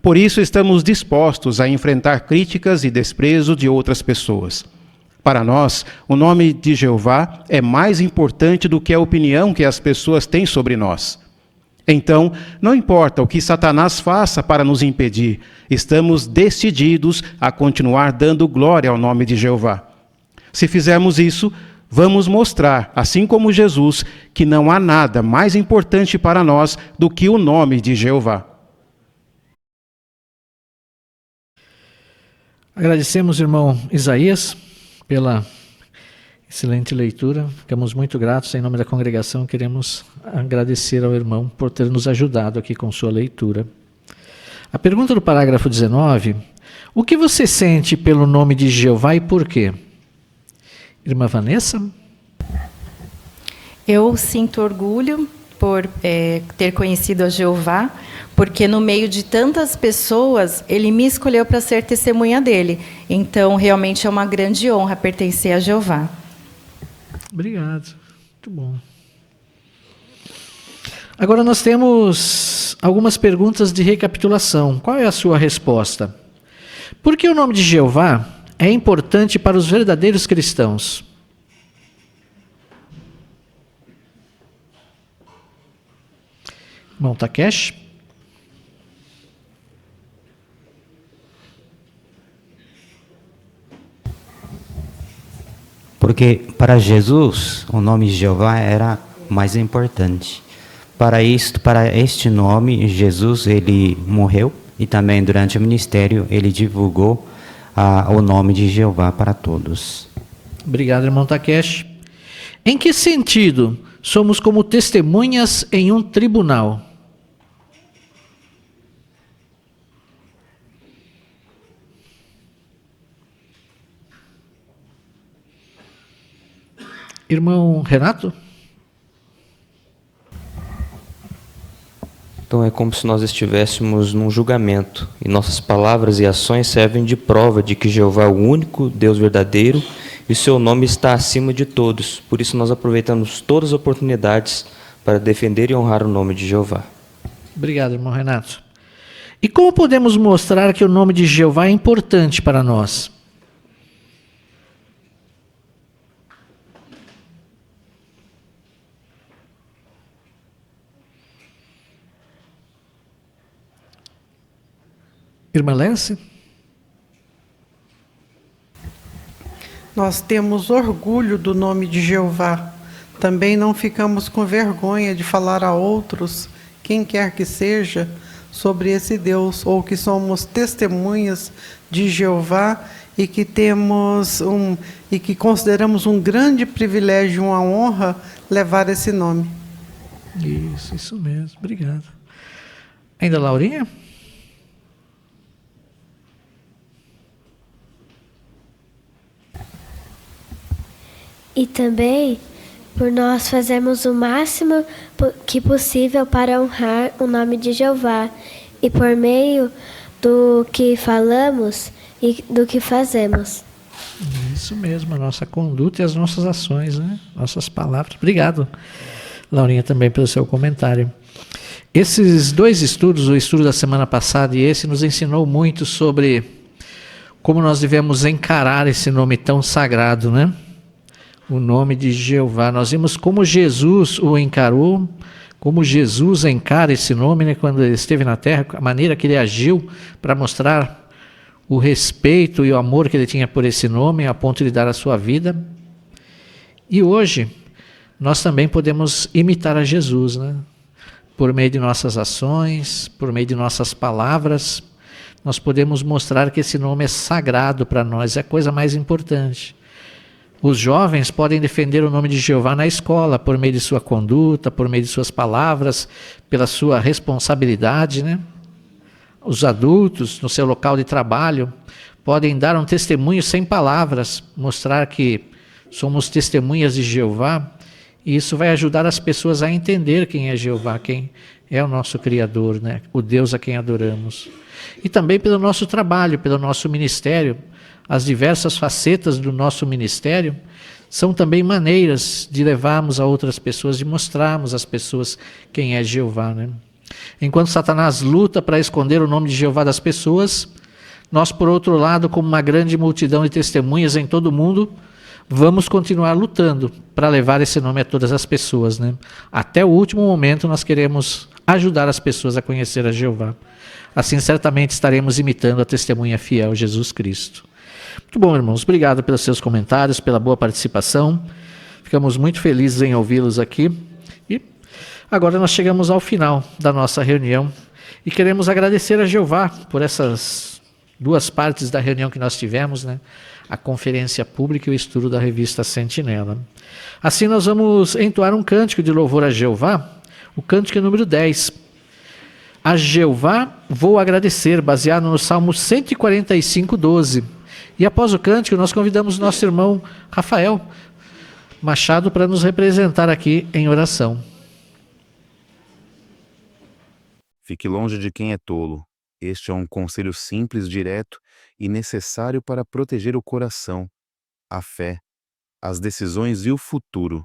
Por isso estamos dispostos a enfrentar críticas e desprezo de outras pessoas. Para nós, o nome de Jeová é mais importante do que a opinião que as pessoas têm sobre nós. Então, não importa o que Satanás faça para nos impedir, estamos decididos a continuar dando glória ao nome de Jeová. Se fizermos isso, vamos mostrar, assim como Jesus, que não há nada mais importante para nós do que o nome de Jeová. Agradecemos, irmão Isaías, pela excelente leitura. Ficamos muito gratos. Em nome da congregação, queremos agradecer ao irmão por ter nos ajudado aqui com sua leitura. A pergunta do parágrafo 19: o que você sente pelo nome de Jeová e por quê? Irmã Vanessa? Eu sinto orgulho por ter conhecido a Jeová, porque no meio de tantas pessoas, ele me escolheu para ser testemunha dele. Então, realmente é uma grande honra pertencer a Jeová. Obrigado. Muito bom. Agora nós temos algumas perguntas de recapitulação. Qual é a sua resposta? Por que o nome de Jeová é importante para os verdadeiros cristãos? Irmão Takeshi? Porque para Jesus o nome de Jeová era mais importante. Para este nome, Jesus ele morreu e também durante o ministério ele divulgou o nome de Jeová para todos. Obrigado, irmão Takeshi. Em que sentido somos como testemunhas em um tribunal? Irmão Renato? Então é como se nós estivéssemos num julgamento e nossas palavras e ações servem de prova de que Jeová é o único Deus verdadeiro e o seu nome está acima de todos. Por isso nós aproveitamos todas as oportunidades para defender e honrar o nome de Jeová. Obrigado, irmão Renato. E como podemos mostrar que o nome de Jeová é importante para nós? Irmã Lence? Nós temos orgulho do nome de Jeová. Também não ficamos com vergonha de falar a outros, quem quer que seja, sobre esse Deus, ou que somos testemunhas de Jeová e que que consideramos um grande privilégio, uma honra levar esse nome. Isso mesmo. Obrigado. Ainda Laurinha? E também por nós fazermos o máximo que possível para honrar o nome de Jeová e por meio do que falamos e do que fazemos. Isso mesmo, a nossa conduta e as nossas ações, né? Nossas palavras. Obrigado, Laurinha, também pelo seu comentário. Esses dois estudos, o estudo da semana passada e esse, nos ensinou muito sobre como nós devemos encarar esse nome tão sagrado, né? O nome de Jeová. Nós vimos como Jesus o encarou, como Jesus encara esse nome, né, quando ele esteve na terra, a maneira que ele agiu para mostrar o respeito e o amor que ele tinha por esse nome, a ponto de dar a sua vida. E hoje, nós também podemos imitar a Jesus, né? Por meio de nossas ações, por meio de nossas palavras, nós podemos mostrar que esse nome é sagrado para nós, é a coisa mais importante. Os jovens podem defender o nome de Jeová na escola, por meio de sua conduta, por meio de suas palavras, pela sua responsabilidade, né? Os adultos, no seu local de trabalho, podem dar um testemunho sem palavras, mostrar que somos testemunhas de Jeová, e isso vai ajudar as pessoas a entender quem é Jeová, quem é o nosso Criador, né? O Deus a quem adoramos. E também pelo nosso trabalho, pelo nosso ministério, as diversas facetas do nosso ministério são também maneiras de levarmos a outras pessoas, de mostrarmos às pessoas quem é Jeová, né? Enquanto Satanás luta para esconder o nome de Jeová das pessoas, nós, por outro lado, como uma grande multidão de testemunhas em todo o mundo, vamos continuar lutando para levar esse nome a todas as pessoas, né? Até o último momento nós queremos ajudar as pessoas a conhecer a Jeová. Assim, certamente estaremos imitando a testemunha fiel Jesus Cristo. Muito bom, irmãos. Obrigado pelos seus comentários, pela boa participação. Ficamos muito felizes em ouvi-los aqui. E agora nós chegamos ao final da nossa reunião e queremos agradecer a Jeová por essas duas partes da reunião que nós tivemos, né? A conferência pública e o estudo da revista Sentinela. Assim nós vamos entoar um cântico de louvor a Jeová, o cântico número 10. A Jeová vou agradecer, baseado no Salmo 145, 12. E após o cântico, nós convidamos nosso irmão Rafael Machado para nos representar aqui em oração. Fique longe de quem é tolo. Este é um conselho simples, direto e necessário para proteger o coração, a fé, as decisões e o futuro.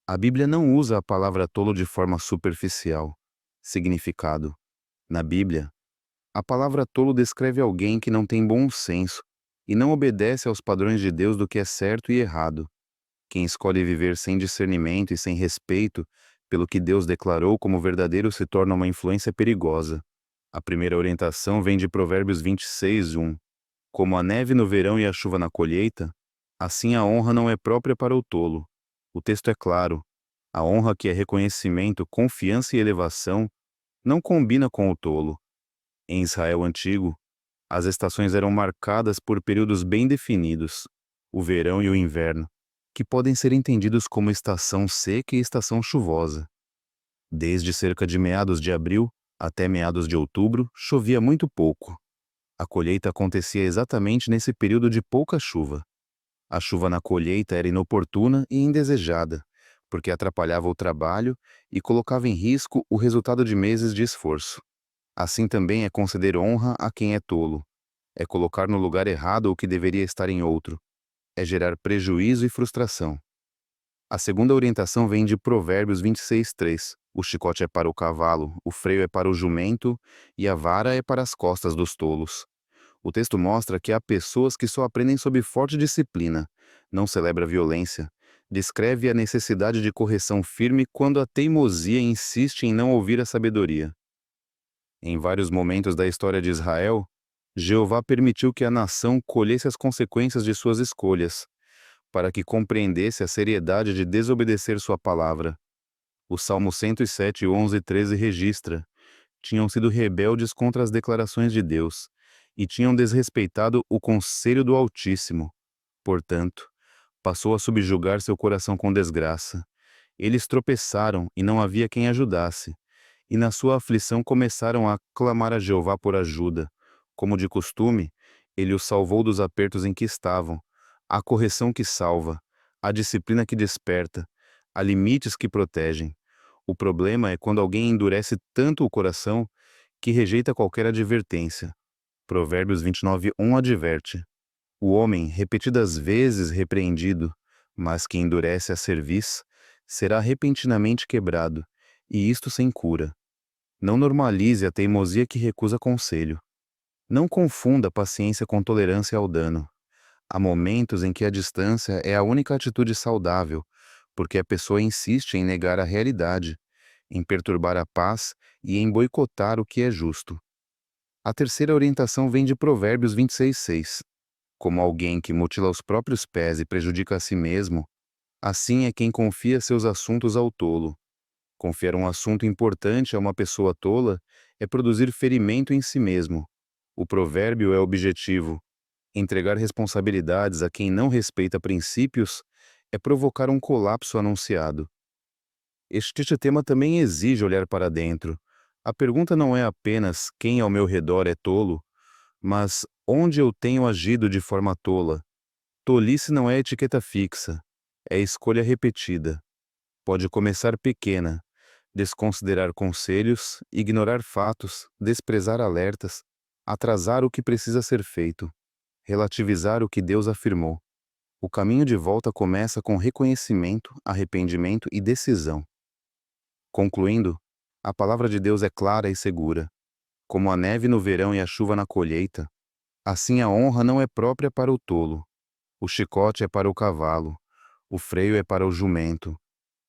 A Bíblia não usa a palavra tolo de forma superficial. Significado. Na Bíblia, a palavra tolo descreve alguém que não tem bom senso e não obedece aos padrões de Deus do que é certo e errado. Quem escolhe viver sem discernimento e sem respeito pelo que Deus declarou como verdadeiro se torna uma influência perigosa. A primeira orientação vem de Provérbios 26, 1. Como a neve no verão e a chuva na colheita, assim a honra não é própria para o tolo. O texto é claro. A honra, que é reconhecimento, confiança e elevação, não combina com o tolo. Em Israel antigo, as estações eram marcadas por períodos bem definidos, o verão e o inverno, que podem ser entendidos como estação seca e estação chuvosa. Desde cerca de meados de abril até meados de outubro, chovia muito pouco. A colheita acontecia exatamente nesse período de pouca chuva. A chuva na colheita era inoportuna e indesejada, porque atrapalhava o trabalho e colocava em risco o resultado de meses de esforço. Assim também é conceder honra a quem é tolo. É colocar no lugar errado o que deveria estar em outro. É gerar prejuízo e frustração. A segunda orientação vem de Provérbios 26, 3. O chicote é para o cavalo, o freio é para o jumento e a vara é para as costas dos tolos. O texto mostra que há pessoas que só aprendem sob forte disciplina, não celebra violência, descreve a necessidade de correção firme quando a teimosia insiste em não ouvir a sabedoria. Em vários momentos da história de Israel, Jeová permitiu que a nação colhesse as consequências de suas escolhas, para que compreendesse a seriedade de desobedecer sua palavra. O Salmo 107, 11 e 13 registra: tinham sido rebeldes contra as declarações de Deus, e tinham desrespeitado o conselho do Altíssimo. Portanto, passou a subjugar seu coração com desgraça. Eles tropeçaram e não havia quem ajudasse, e na sua aflição começaram a clamar a Jeová por ajuda. Como de costume, ele os salvou dos apertos em que estavam. Há correção que salva, há disciplina que desperta, há limites que protegem. O problema é quando alguém endurece tanto o coração que rejeita qualquer advertência. Provérbios 29, 1 adverte: o homem, repetidas vezes repreendido, mas que endurece a cerviz, será repentinamente quebrado, e isto sem cura. Não normalize a teimosia que recusa conselho. Não confunda paciência com tolerância ao dano. Há momentos em que a distância é a única atitude saudável, porque a pessoa insiste em negar a realidade, em perturbar a paz e em boicotar o que é justo. A terceira orientação vem de Provérbios 26, 6. Como alguém que mutila os próprios pés e prejudica a si mesmo, assim é quem confia seus assuntos ao tolo. Confiar um assunto importante a uma pessoa tola é produzir ferimento em si mesmo. O provérbio é objetivo. Entregar responsabilidades a quem não respeita princípios é provocar um colapso anunciado. Este tema também exige olhar para dentro. A pergunta não é apenas quem ao meu redor é tolo, mas onde eu tenho agido de forma tola. Tolice não é etiqueta fixa, é escolha repetida. Pode começar pequena, desconsiderar conselhos, ignorar fatos, desprezar alertas, atrasar o que precisa ser feito, relativizar o que Deus afirmou. O caminho de volta começa com reconhecimento, arrependimento e decisão. Concluindo, a palavra de Deus é clara e segura. Como a neve no verão e a chuva na colheita, assim a honra não é própria para o tolo. O chicote é para o cavalo, o freio é para o jumento,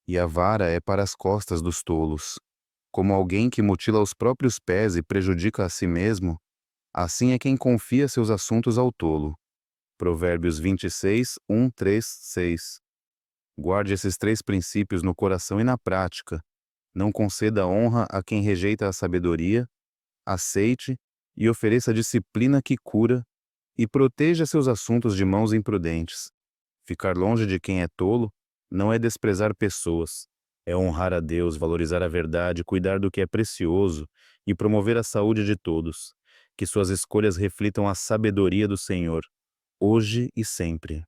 e a vara é para as costas dos tolos. Como alguém que mutila os próprios pés e prejudica a si mesmo, assim é quem confia seus assuntos ao tolo. Provérbios 26, 1, 3, 6. Guarde esses 3 princípios no coração e na prática. Não conceda honra a quem rejeita a sabedoria, aceite e ofereça disciplina que cura, e proteja seus assuntos de mãos imprudentes. Ficar longe de quem é tolo não é desprezar pessoas, é honrar a Deus, valorizar a verdade, cuidar do que é precioso e promover a saúde de todos. Que suas escolhas reflitam a sabedoria do Senhor, hoje e sempre.